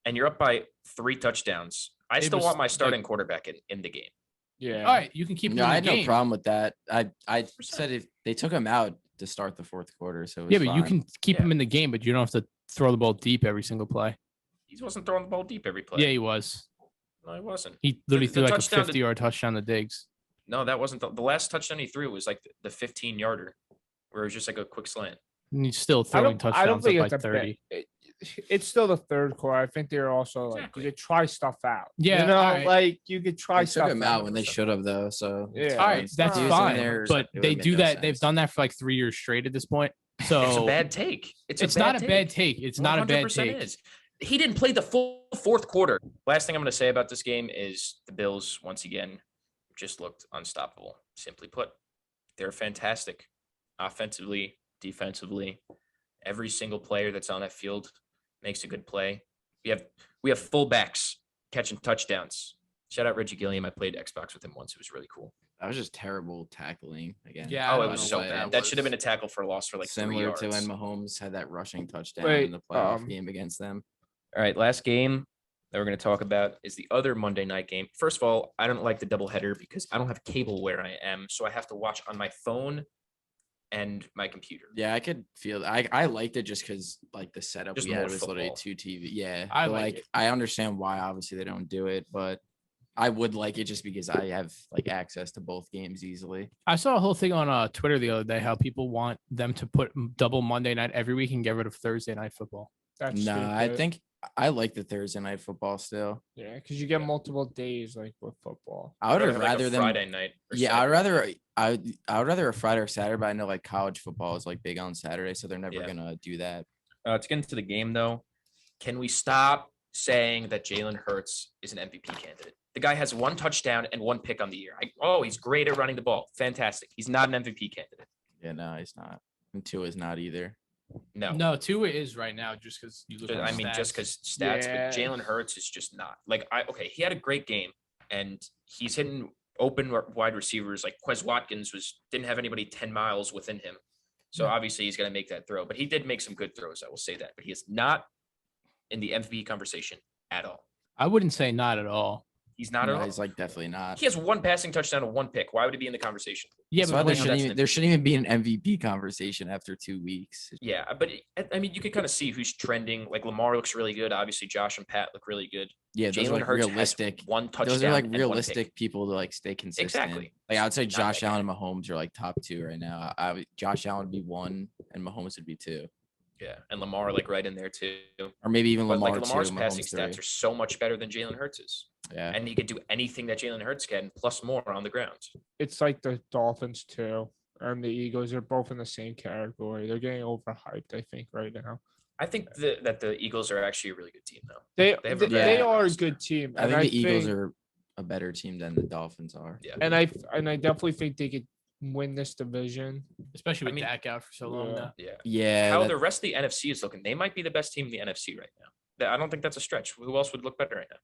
and you're up by 3 touchdowns, I It still was want my like- starting quarterback in the game. Yeah. All right, you can keep him No, in I the had game. no problem with that. I said if they took him out to start the fourth quarter, so it was Yeah, but you fine. can keep Yeah. him in the game, but you don't have to throw the ball deep every single play. He wasn't throwing the ball deep every play. Yeah, he was. No, he wasn't. He literally the threw like a touchdown to- 50-yard touchdown to Diggs. No, that wasn't the last touchdown he threw was like the 15-yarder, where it was just like a quick slant. And he's still I throwing don't touchdowns think up it's by a 30. it's still the third quarter. I think they're also like Exactly. you could try stuff out. Yeah, you know, all right. like you could try They stuff took him out when they 100%. should have though. So Yeah. All right, it's that's not- He was in fine. there, But it they would've do made no that. They've sense. done that for like 3 years straight at this point. So It's a bad take. it's not a bad take. It's not a bad 100% take. is. He didn't play the full fourth quarter. Last thing I'm going to say about this game is the Bills, once again, just looked unstoppable. Simply put, they're fantastic offensively, defensively. Every single player that's on that field makes a good play. We have fullbacks catching touchdowns. Shout out Reggie Gilliam. I played Xbox with him once. It was really cool. That was just terrible tackling again. Yeah, Oh, I it don't was know so what bad. that That should have was. been a tackle for a loss for like 3 Similar yards. to when Mahomes had that rushing touchdown Wait, in the playoff game against them. All right, last game that we're going to talk about is the other Monday night game. First of all, I don't like the doubleheader because I don't have cable where I am, so I have to watch on my phone and my computer. Yeah, I could feel I liked it just because like the setup Just we had more was literally football. 2 TV. Yeah. I but, like like it. I understand why obviously they don't do it, but I would like it just because I have like access to both games easily. I saw a whole thing on Twitter the other day how people want them to put double Monday night every week and get rid of Thursday night football. That's No, I stupid. think I like the Thursday night football still. yeah, because you get multiple days like with football. I would I'd have have, like, a rather than Friday night. Or yeah, I'd Saturday. rather I would rather a Friday or Saturday, but I know like college football is like big on Saturday, so they're never Yeah. gonna do that. To get into the game, though, can we stop saying that Jalen Hurts is an MVP candidate? The guy has 1 touchdown and 1 pick on the year. He's great at running the ball. Fantastic. He's not an MVP candidate. Yeah, no, he's not. And Tua is not either. No. No, Tua is right now just because you look at I mean, just stats. because stats, Yeah. but Jalen Hurts is just not. Like, he had a great game, and he's hitting open wide receivers. Like, Quez Watkins didn't have anybody 10 miles within him. So, obviously, he's going to make that throw. But he did make some good throws, I will say that. But he is not in the MVP conversation at all. I wouldn't say not at all. He's not No, at all. he's like definitely not. He has 1 passing touchdown and 1 pick. Why would he be in the conversation? Yeah, That's why but there when shouldn't that's even an there shouldn't even be an MVP conversation after 2 weeks. Yeah, but I mean, you can kind of see who's trending. Like, Lamar looks really good. Obviously, Josh and Pat look really good. Yeah, those are Jalen like Hurts realistic. has 1 touchdown. Those are like and 1 pick. realistic people to like stay consistent. Exactly. Like I would say Not Josh that Allen and Mahomes are like top 2 right now. Josh Allen would be 1 and Mahomes would be 2. Yeah, and Lamar like right in there too. Or maybe even But Lamar like Lamar's 2, passing Mahomes 3. stats are so much better than Jalen Hurts's, Yeah. and he could do anything that Jalen Hurts can, plus more on the ground. It's like the Dolphins too, and the Eagles are both in the same category. They're getting overhyped, I think, right now. I think that the Eagles are actually a really good team, though. They They have a they, very good are a roster. good team. I and think the Eagles are a better team than the Dolphins are. Yeah, and I definitely think they could win this division. especially with I mean, Dak out for so long yeah. now. yeah. Yeah. How that- the rest of the NFC is looking, they might be the best team in the NFC right now. I don't think that's a stretch. Who else would look better right now?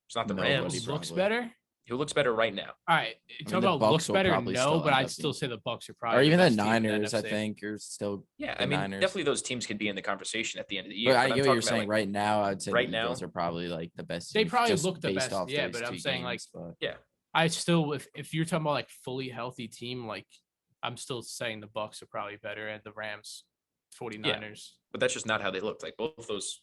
It's not the Nobody, Rams. bro. Looks probably. better. Who looks better right now? All right, mean, talk the about Bucs looks will better. probably No, still but end I'd up still being- say the Bucks are probably or even the best team in Niners, I NFC. think, are still. Yeah, The I mean, Niners. definitely those teams could be in the conversation at the end of the year. But I I'm get what talking you're about, saying. like, Right now, I'd say right the now- Eagles are probably like the best. They team probably just look the based best, off yeah, those but I'm 2 saying, like, games, but- Yeah, I still, if you're talking about like fully healthy team, like I'm still saying the Bucks are probably better and the Rams, 49ers. but that's just not how they looked. Like both of those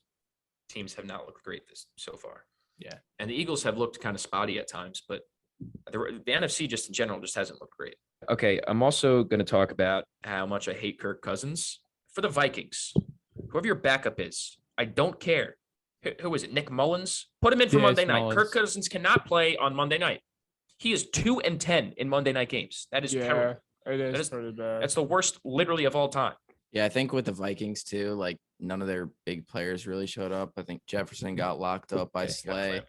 teams have not looked great so far. Yeah. And the Eagles have looked kind of spotty at times, but the NFC just in general just hasn't looked great. Okay, I'm also going to talk about how much I hate Kirk Cousins. For the Vikings, whoever your backup is, I don't care. Who is it? Nick Mullins? Put him in for Monday night. Mullins. Kirk Cousins cannot play on Monday night. He is 2-10 in Monday night games. That is terrible. It is pretty bad. That's the worst, literally, of all time. Yeah, I think with the Vikings too, like none of their big players really showed up. I think Jefferson got locked up by Slay.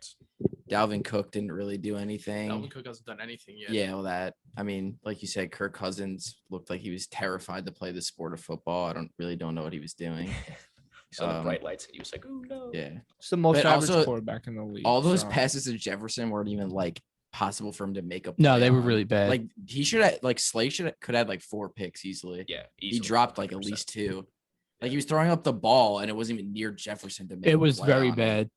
Dalvin Cook didn't really do anything. Dalvin Cook hasn't done anything yet. Yeah, well, I mean, like you said, Kirk Cousins looked like he was terrified to play the sport of football. I don't know what he was doing. He saw the bright lights and he was like, "Oh no!" Yeah, It's the most But average also, quarterback in the league. all those so. passes to Jefferson weren't even like possible for him to make up. No, they were really bad. Like he should have, like Slay could have like 4 picks easily. Yeah, He easily, dropped like at 100%. least 2. Like he was throwing up the ball and it wasn't even near Jefferson to make. It a was play very on him. bad.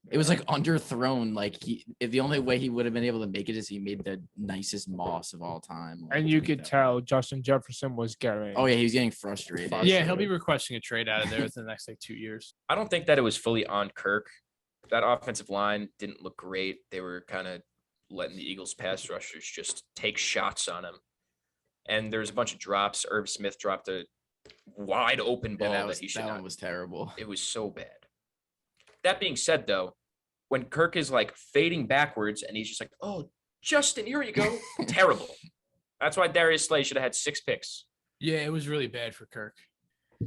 It was like underthrown. Like the only way he would have been able to make it is he made the nicest moss of all time. Like, And you could tell Justin Jefferson was getting. Oh yeah, he was getting frustrated. Yeah, he'll be requesting a trade out of there within the next like 2 years. I don't think that it was fully on Kirk. That offensive line didn't look great. They were kind of letting the Eagles pass rushers just take shots on him. And there's a bunch of drops. Irv Smith dropped a wide open ball Yeah, that he should that not. one was terrible. It was so bad. That being said, though, when Kirk is like fading backwards and he's just like, "Oh, Justin, here you go," terrible. That's why Darius Slay should have had 6 picks. Yeah, it was really bad for Kirk.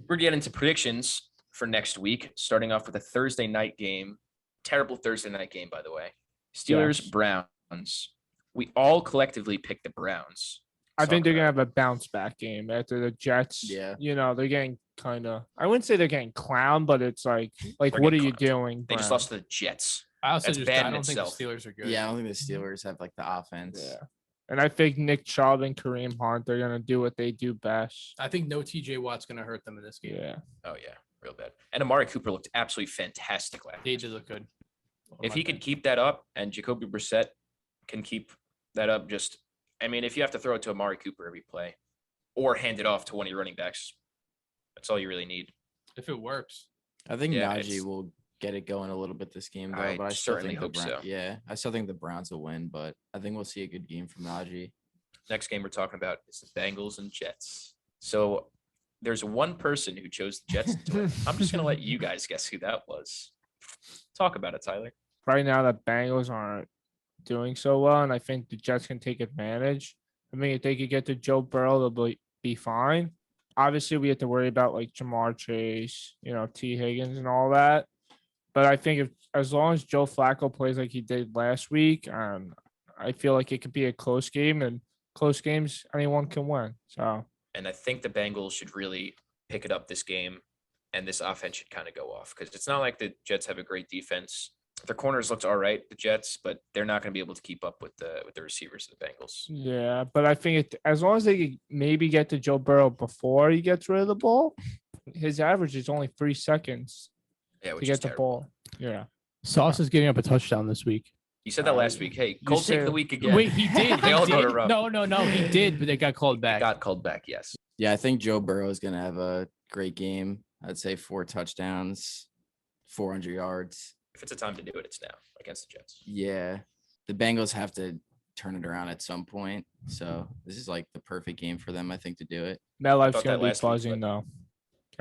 We're getting into predictions for next week, starting off with a Thursday night game. Terrible Thursday night game, by the way. Steelers, Browns. We all collectively picked the Browns. I think they're Talk gonna about have a bounce back game after the Jets. Yeah. You know, they're getting kind of. I wouldn't say they're getting clowned, but it's like They're what are getting you clowned. doing? They just Brown? lost to the Jets. I also That's just bad I in don't think the itself. Steelers are good. Yeah, I don't think the Steelers have like the offense. Yeah. And I think Nick Chubb and Kareem Hunt are gonna do what they do best. I think no TJ Watt's gonna hurt them in this game. Yeah. Oh, yeah, real bad. And Amari Cooper looked absolutely fantastic last They night. did look good. If he could keep that up and Jacoby Brissett can keep that up, if you have to throw it to Amari Cooper every play or hand it off to one of your running backs, that's all you really need. If it works. I think Yeah, Najee it's- will get it going a little bit this game, though. I But I still certainly think the hope so. Yeah, I still think the Browns will win, but I think we'll see a good game from Najee. Next game we're talking about is the Bengals and Jets. So there's one person who chose the Jets to win. I'm just going to let you guys guess who that was. Talk about it, Tyler. Right now, the Bengals aren't doing so well, and I think the Jets can take advantage. I mean, if they could get to Joe Burrow, they'll be fine. Obviously, we have to worry about like Jamar Chase, T. Higgins and all that. But I think as long as Joe Flacco plays like he did last week, I feel like it could be a close game, and close games anyone can win. So And I think the Bengals should really pick it up this game, and this offense should kind of go off because it's not like the Jets have a great defense. Their corners looked all right, the Jets, but they're not going to be able to keep up with the receivers of the Bengals. yeah, but I think as long as they could maybe get to Joe Burrow before he gets rid of the ball, his average is only 3 seconds Yeah, to which get is the terrible. ball. Yeah. Sauce is giving up a touchdown this week. You said that last week. Hey, Colts take said- the week again. Wait, he did. They He all go to did. rough. No, he did, but they got called back. Got called back, yes. Yeah, I think Joe Burrow is going to have a great game. I'd say 4 touchdowns, 400 yards. If it's a time to do it, it's now against the Jets. Yeah, the Bengals have to turn it around at some point. So this is like the perfect game for them, I think, to do it. MetLife's thought gonna that be last week, buzzing but-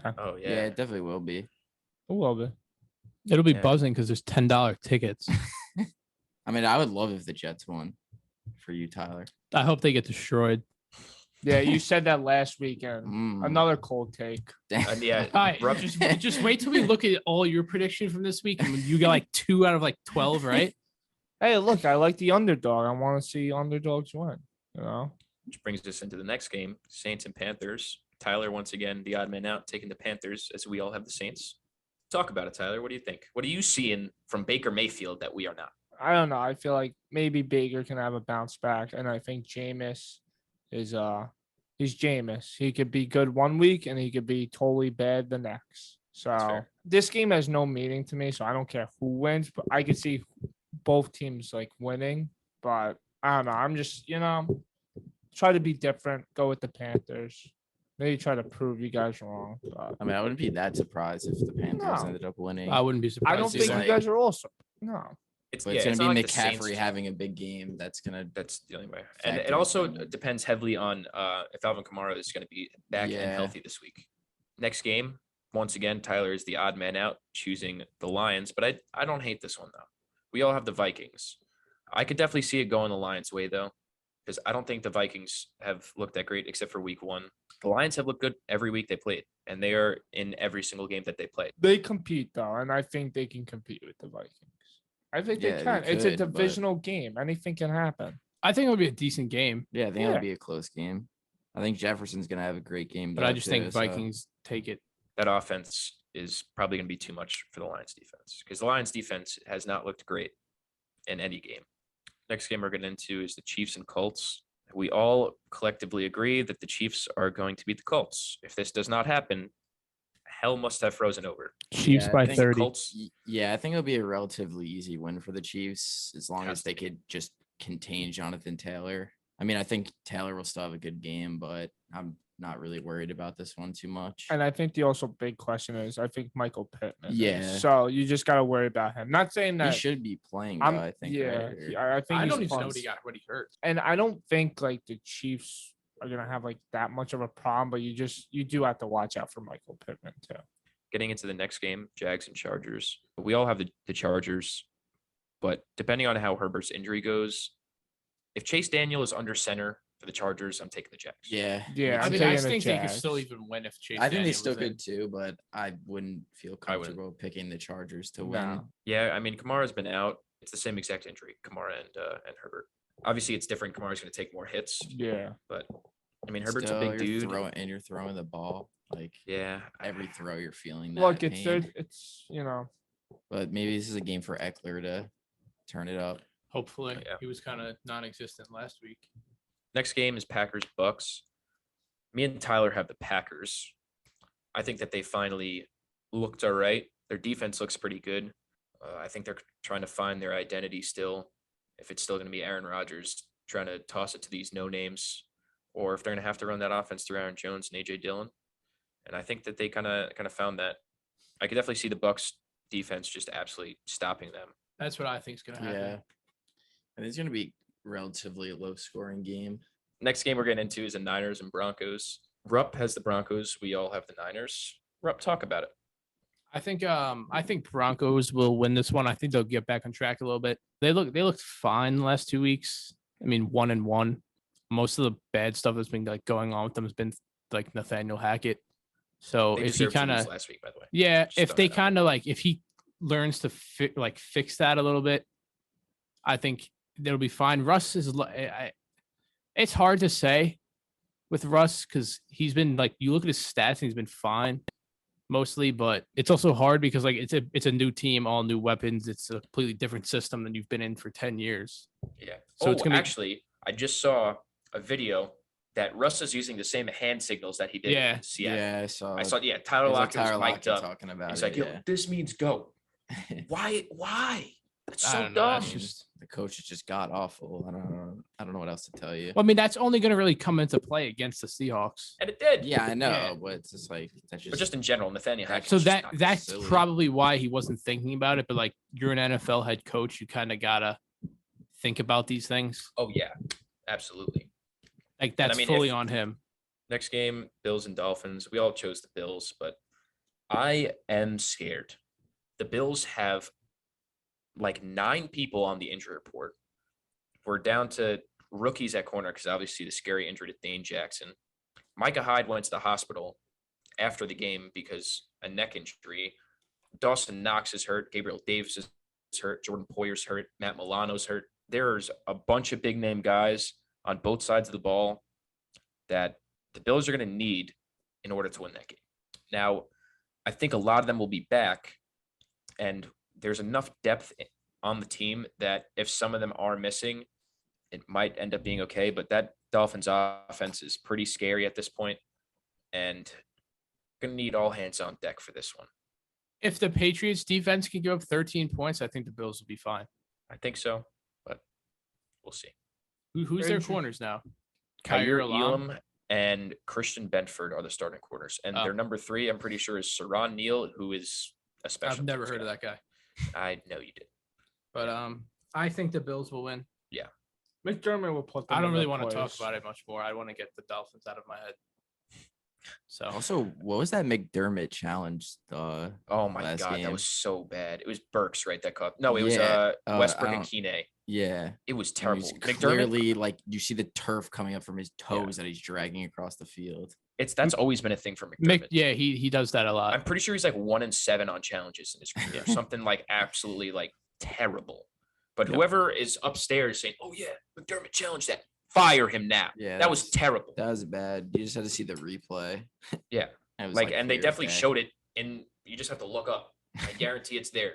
though. Oh, Yeah, yeah. it definitely will be. It will be. It'll be Yeah. buzzing because there's $10 tickets. I mean, I would love if the Jets won for you, Tyler. I hope they get destroyed. Yeah, you said that last weekend. Mm. Another cold take. And yeah, All right, Rob- just wait till we look at all your predictions from this week, and you got like 2 out of like 12, right? Hey, look, I like the underdog. I want to see underdogs win. which brings us into the next game, Saints and Panthers. Tyler, once again, the odd man out, taking the Panthers as we all have the Saints. Talk about it, Tyler. What do you think? What are you seeing from Baker Mayfield that we are not? I don't know. I feel like maybe Baker can have a bounce back, and I think Jameis is he's Jameis. He could be good one week and he could be totally bad the next. So fair. this game has no meaning to me, so I don't care who wins, but I could see both teams like winning. But I don't know. I'm just try to be different. Go with the Panthers. Maybe try to prove you guys wrong. But I mean, I wouldn't be that surprised if the Panthers No. ended up winning. I wouldn't be surprised. I don't It's think like- you guys are also no. It's But it's it's gonna not be like the Saints. McCaffrey having a big game. That's The only way. And it factor also in. depends heavily on if Alvin Kamara is going to be back and Yeah. healthy this week. Next game, once again, Tyler is the odd man out, choosing the Lions. But I don't hate this one, though. We all have the Vikings. I could definitely see it going the Lions' way, though, because I don't think the Vikings have looked that great except for week 1. The Lions have looked good every week they played, and they are in every single game that they played. They compete though, and I think they can compete with the Vikings. I think Yeah, they they can. It's a could, but- divisional game. Anything can happen. I think it'll be a decent game, Yeah, I think Yeah. it'll be a close game. I think Jefferson's gonna have a great game. but though, I just think too, so- Vikings take it. That offense is probably going to be too much for the Lions defense because the Lions defense has not looked great in any game. Next game we're getting into is the Chiefs and Colts. We all collectively agree that the Chiefs are going to beat the Colts. If this does not happen, hell must have frozen over. Chiefs Yeah, I by think 30. Colts, Yeah, I think it'll be a relatively easy win for the Chiefs as long Has as they could just contain Jonathan Taylor. I mean, I think Taylor will still have a good game, but I'm not really worried about this one too much. And I think the also big question is, I think Michael Pittman. is. Yeah. So you just got to worry about him. Not saying He that. should be playing, I'm, though, I think. yeah, right? he- Or- I think I he's don't even know fun. what he hurt. And I don't think like the Chiefs are gonna have like that much of a problem, but you do have to watch out for Michael Pittman too. getting into the next game, Jags and Chargers. We all have the Chargers, but depending on how Herbert's injury goes, if Chase Daniel is under center for the Chargers, I'm taking the Jags. Yeah. Yeah, I I'm mean, I taking the think they could Jags. still even win if Chase. I think they Daniel still was in. could too, but I wouldn't feel I wouldn't. comfortable picking the Chargers to win. No. Yeah, I mean, Kamara's been out. It's the same exact injury, Kamara and Herbert. Obviously, it's different. Kamara's going to take more hits, Yeah. but I mean, Herbert's Still, a big you're dude. you're throwing the ball. Like Yeah, every throw, you're feeling that. Look, pain. it's you know, But maybe this is a game for Eckler to turn it up. Hopefully, Yeah. he was kind of non-existent last week. Next game is Packers Bucks. Me and Tyler have the Packers. I think that they finally looked all right. Their defense looks pretty good. I think they're trying to find their identity still. If it's still going to be Aaron Rodgers trying to toss it to these no names, or if they're going to have to run that offense through Aaron Jones and AJ Dillon. And I think that they kind of found that. I could definitely see the Bucks defense just absolutely stopping them. That's what I think is going to happen. Yeah. And it's going to be relatively a low scoring game. Next game we're getting into is the Niners and Broncos. Rupp has the Broncos. We all have the Niners. Rupp, talk about it. I think Broncos will win this one. I think they'll get back on track a little bit. They looked fine the last 2 weeks. I mean, 1-1. Most of the bad stuff that's been like going on with them has been like Nathaniel Hackett. So They if he deserved to kind lose of last week, by the way. yeah, Just if throwing they it out kind of like if he learns to fix that a little bit, I think they'll be fine. Russ is it's hard to say with Russ because he's been like you look at his stats and he's been fine mostly, but it's also hard because like it's a new team, all new weapons. It's a completely different system than you've been in for 10 years. Yeah. So it's gonna be- actually, I just saw a video that Russ is using the same hand signals that he did Yeah. in Seattle. Yeah, I saw. I saw, Tyler it was like Lockett was Tyler mic'd Lockett up. talking about He's it. like, yo, yeah. this means go. Why? That's I so don't know, dumb. that's just- The coach is just god awful. I don't know what else to tell you. Well, I mean, that's only going to really come into play against the Seahawks. And it did. Yeah, I know, Yeah. but it's just like that's But just in general, Nathaniel Hackett. So is just not that's silly. probably why he wasn't thinking about it. But like, you're an NFL head coach, you kind of gotta think about these things. Oh, yeah. Absolutely. Like I that's mean, fully if- on him. Next game, Bills and Dolphins. We all chose the Bills, but I am scared. The Bills have like 9 people on the injury report. We're down to rookies at corner because obviously the scary injury to Dane Jackson. Micah Hyde went to the hospital after the game because a neck injury. Dawson Knox is hurt. Gabriel Davis is hurt. Jordan Poyer's hurt. Matt Milano's hurt. There's a bunch of big name guys on both sides of the ball that the Bills are going to need in order to win that game. Now, I think a lot of them will be back, and there's enough depth on the team that if some of them are missing, it might end up being okay. But that Dolphins offense is pretty scary at this point, and going to need all hands on deck for this one. If the Patriots defense can give up 13 points, I think the Bills will be fine. I think so, but we'll see. Who's their Interesting. corners now? Kyrie Elam? Elam and Christian Benford are the starting corners, and Oh. their number 3, I'm pretty sure, is Saron Neal, who is a special. I've never teams heard of guy. that guy. I know you did. But I think the Bills will win. McDermott will put them I don't in really their want to talk place. about it much more. I want to get the Dolphins out of my head. So Also, what was that McDermott challenge? Oh my last God, game? that was so bad. It was Burks, right? That caught. No, it Yeah, was Westbrook I and don't- Keeney. Yeah. It was And terrible. he's McDermott. clearly like you see the turf coming up from his toes that he's dragging across the field. That's always been a thing for McDermott. yeah, he does that a lot. I'm pretty sure he's like 1-7 on challenges in his career. Something like absolutely like terrible. But whoever is upstairs saying, "Oh yeah, McDermott challenged that," fire him now. Yeah, that was terrible. That was bad. You just had to see the replay. Yeah, It was, and they clear as definitely day. showed it, and you just have to look up. I guarantee it's there.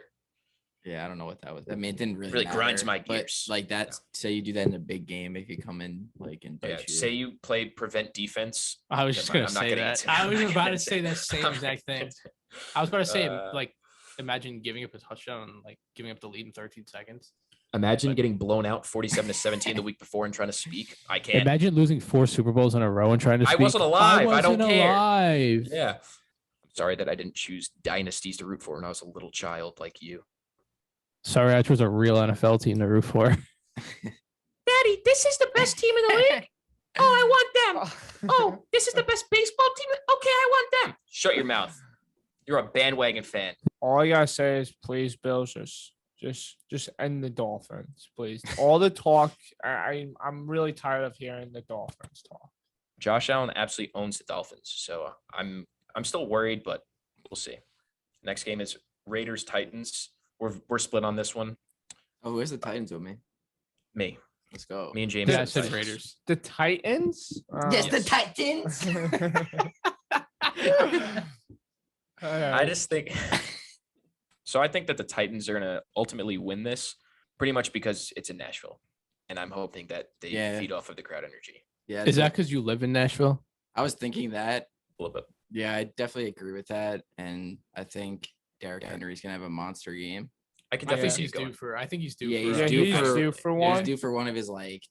Yeah, I don't know what that was. I mean, it didn't really Grinds matter, my but, gears. like that, say you do that in a big game, it could come in like and Yeah, bite you. say you play prevent defense. I was just gonna I'm not say getting that. into it. I I'm was not about getting to say into that it. same I'm exact not thing. getting into it. I was about to say like imagine giving up a touchdown and like giving up the lead in 13 seconds. Imagine getting blown out 47-17 the week before and trying to speak. I can't. Imagine losing 4 Super Bowls in a row and trying to I speak. wasn't alive. I don't care. Alive. Yeah. I'm sorry that I didn't choose dynasties to root for when I was a little child like you. Sorry, I chose a real NFL team to root for. Daddy, this is the best team in the league. Oh, I want them. Oh, this is the best baseball team. Okay, I want them. Shut your mouth. You're a bandwagon fan. All I gotta say is, please, Bills, just end the Dolphins, please. All the talk, I'm really tired of hearing the Dolphins talk. Josh Allen absolutely owns the Dolphins, so I'm still worried, but we'll see. Next game is Raiders Titans. We're split on this one. Oh, where's the Titans with me? Me, Let's go. me and James. Yeah, I are the said Titans. Raiders. The Titans? Yes, the Titans. I just think so. I think that the Titans are going to ultimately win this pretty much because it's in Nashville. And I'm hoping that they feed off of the crowd energy Yeah. Is that because you live in Nashville? I was thinking that. a little bit. Yeah, I definitely agree with that. And I think Derrick Henry's gonna have a monster game. I can I definitely think see he's it going. due for. I think he's due Yeah, for. he's Yeah, due he's for- due for He's one. due for one of his like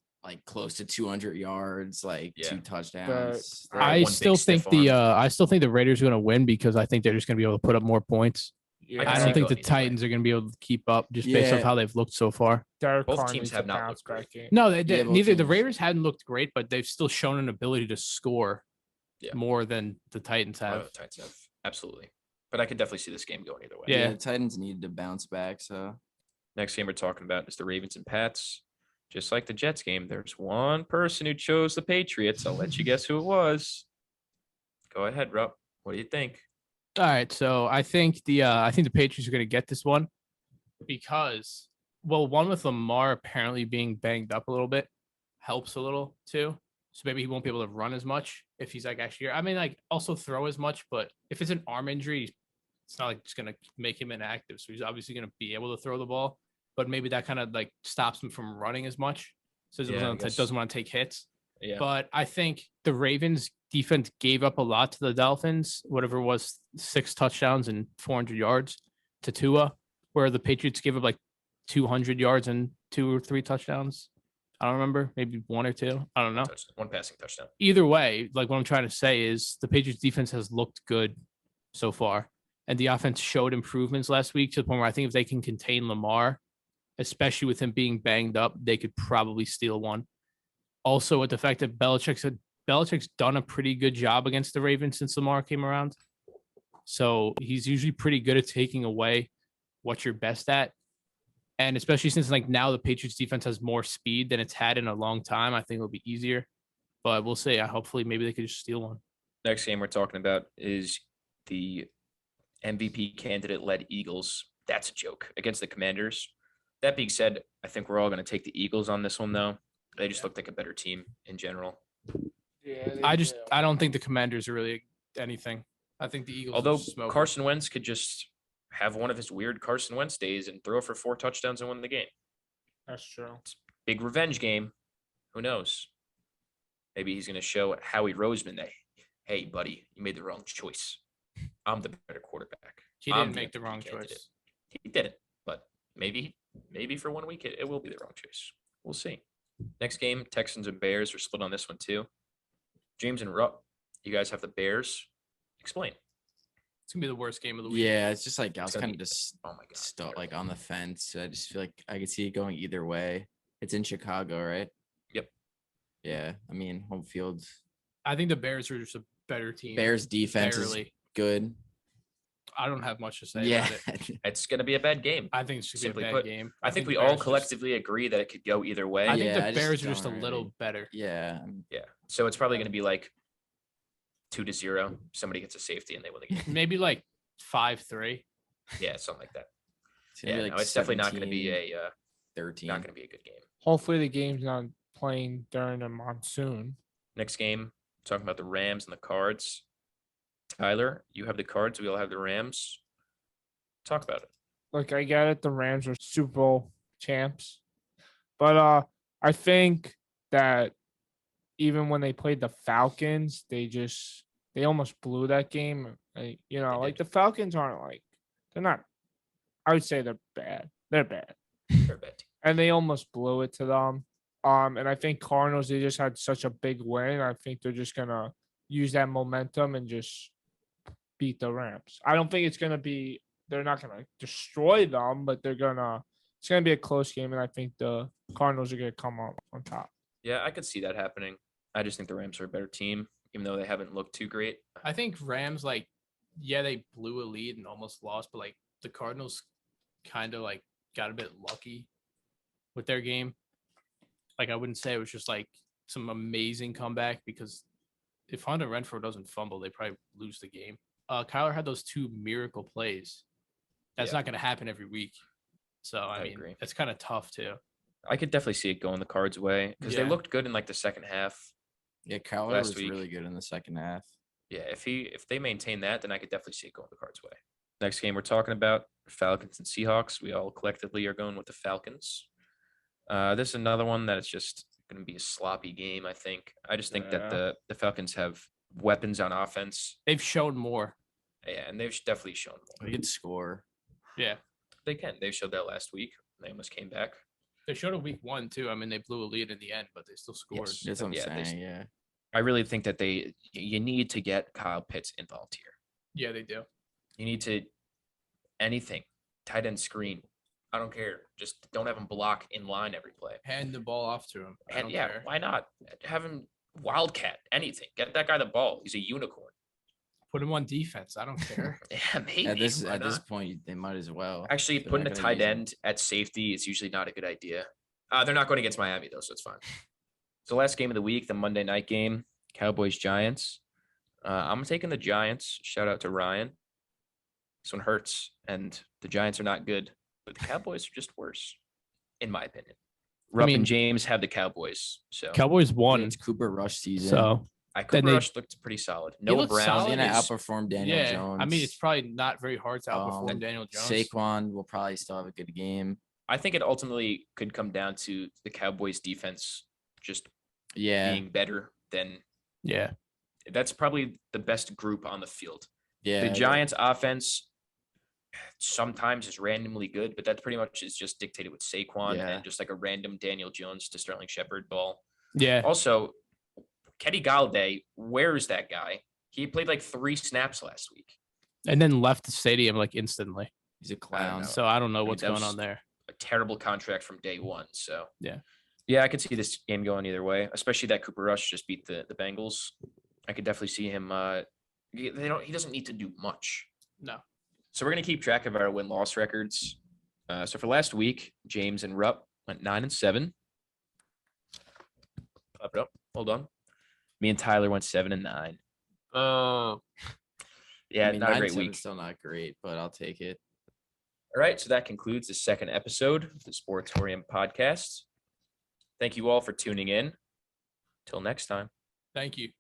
close to 200 yards, like Yeah. 2 touchdowns. All right, I one big still think stiff I still think the Raiders are going to win because I think they're just going to be able to put up more points. Yeah, I I can don't see think it the going either way. Titans are going to be able to keep up just based Yeah. off how they've looked so far. Derek Both Carr teams needs have to not bounce looked great. back in. No, Yeah, both neither the teams. Raiders hadn't looked great, but they've still shown an ability to score Yeah. more than the Titans Oh, have. the Titans have. Absolutely. But I could definitely see this game going either way. Yeah. The Titans needed to bounce back. So Next game we're talking about is the Ravens and Pats. Just like the Jets game, there's one person who chose the Patriots. I'll let you guess who it was. Go ahead, Rupp. What do you think? All right, so I think the Patriots are going to get this one because, well, one with Lamar apparently being banged up a little bit helps a little too. So maybe he won't be able to run as much if he's like actually. I mean, like also throw as much, but if it's an arm injury, it's not like it's going to make him inactive. So he's obviously going to be able to throw the ball, but maybe that kind of like stops him from running as much. So he Yeah, I guess. doesn't want to take hits. Yeah. But I think the Ravens defense gave up a lot to the Dolphins, whatever it was, 6 touchdowns and 400 yards to Tua, where the Patriots gave up like 200 yards and 2 or 3 touchdowns. I don't remember, maybe 1 or 2. I don't know. One passing touchdown. Either way, like what I'm trying to say is the Patriots defense has looked good so far. And the offense showed improvements last week to the point where I think if they can contain Lamar, especially with him being banged up, they could probably steal one. Also, with the fact that Belichick's done a pretty good job against the Ravens since Lamar came around. So he's usually pretty good at taking away what you're best at. And especially since like now the Patriots defense has more speed than it's had in a long time, I think it'll be easier. But we'll see. Hopefully maybe they could just steal one. Next game we're talking about is the MVP candidate-led Eagles. That's a joke against the Commanders. That being said, I think we're all going to take the Eagles on this one, though. They just look like a better team in general. Yeah, I don't think the Commanders are really anything. I think the Eagles. Although will smoke Carson Wentz could just have one of his weird Carson Wentz days and throw for 4 touchdowns and win the game. That's true. Big revenge game. Who knows? Maybe he's going to show Howie Roseman that, hey, buddy, you made the wrong choice. I'm the better quarterback. He I'm didn't make the MVP wrong candidate. choice. He didn't, but maybe for 1 week it will be the wrong choice. We'll see. Next game, Texans and Bears are split on this one too. James and Rupp, you guys have the Bears. Explain. It's gonna be the worst game of the week. Yeah, it's just like I was gonna kind be- of just Oh my god. like on the fence. I just feel like I could see it going either way. It's in Chicago, right? Yep. Yeah, I mean, home field. I think the Bears are just a better team. Bears defense is barely. good. I don't have much to say Yeah, about it. It's gonna be a bad game. I think it's gonna Simply be a put, bad game. I think we the all Bears collectively agree that it could go either way. I think Yeah, the I just Bears are just a don't little really- better. yeah. Yeah. So it's probably gonna be like 2-0. Somebody gets a safety and they win the game. Maybe like 5-3. Yeah, something like that. It's gonna Yeah, be like no, it's definitely not gonna be 17, a 13. not gonna be a good game. Hopefully the game's not playing during the monsoon. Next game, talking about the Rams and the Cards. Tyler, you have the Cards. We all have the Rams. Talk about it. Look, I get it. The Rams are Super Bowl champs, but I think that even when they played the Falcons, they almost blew that game. Like, did. the Falcons aren't they're not. I would say they're bad. They're bad, They're a bad team. and they almost blew it to them. And I think Cardinals, they just had such a big win. I think they're just gonna use that momentum and just beat the Rams. I don't think it's gonna be. They're not gonna destroy them, but it's gonna be a close game, and I think the Cardinals are gonna come on top. Yeah, I could see that happening. I just think the Rams are a better team, even though they haven't looked too great. I think Rams, they blew a lead and almost lost, but the Cardinals kind of got a bit lucky with their game. I wouldn't say it was just some amazing comeback, because if Hunter Renfrow doesn't fumble, they probably lose the game. Kyler had those 2 miracle plays. That's Yeah. not going to happen every week. So, I mean, agree. it's kind of tough too. I could definitely see it going the Cards' way because they Yeah. looked good in the second half. Yeah, Kyler last was week. really good in the second half. Yeah, if they maintain that, then I could definitely see it going the Cards' way. Next game we're talking about, Falcons and Seahawks. We all collectively are going with the Falcons. This is another one that is just going to be a sloppy game, I think. I just think that the Falcons have weapons on offense. They've shown more. Yeah, and they've definitely shown They more. could score. Yeah. They can. They showed that last week. They almost came back. They showed a week 1 too. I mean, they blew a lead in the end, but they still scored. Yes. That's what I'm Yeah, saying. Yeah. I really think that you need to get Kyle Pitts involved here. Yeah, they do. You need to anything, tight end screen. I don't care. Just don't have him block in line every play. Hand the ball off to him. I And don't yeah, care. why not have him wildcat anything? Get that guy the ball. He's a unicorn. Put him on defense. I don't care. Yeah, maybe. At this why not? point, they might as well. Actually, They're putting a not gonna tight use him. end at safety is usually not a good idea. They're not going against Miami though, so it's fine. So last game of the week, the Monday night game, Cowboys Giants. I'm taking the Giants. Shout out to Ryan. This one hurts, and the Giants are not good, but the Cowboys are just worse, in my opinion. Rupp mean- and James have the Cowboys, so Cowboys won. It's Cooper Rush season. So Cooper they- Rush looked pretty solid. Noah looked Brown solid. He's gonna is outperform Daniel yeah, Jones. I mean, it's probably not very hard to outperform Um, Daniel Jones. Saquon will probably still have a good game. I think it ultimately could come down to the Cowboys defense just Yeah. being better than Yeah. that's probably the best group on the field. Yeah. The Giants offense sometimes is randomly good, but that pretty much is just dictated with Saquon Yeah. and just a random Daniel Jones to Sterling Shepard ball. Yeah. Also, Kenny Galladay, where is that guy? He played 3 snaps last week. And then left the stadium instantly. He's a clown. know. So I don't know mean, what's that going was- on there. A terrible contract from day one. So Yeah. Yeah, I could see this game going either way, especially that Cooper Rush just beat the Bengals. I could definitely see him he doesn't need to do much. No. So we're gonna keep track of our win-loss records. So for last week, James and Rupp went 9-7. Pop it up. Hold on. Me and Tyler went 7-9. Oh. Yeah, I mean, not a great 9-7 week. is still not great, but I'll take it. All right, so that concludes the second episode of the Sportorium podcast. Thank you all for tuning in. Till next time. Thank you.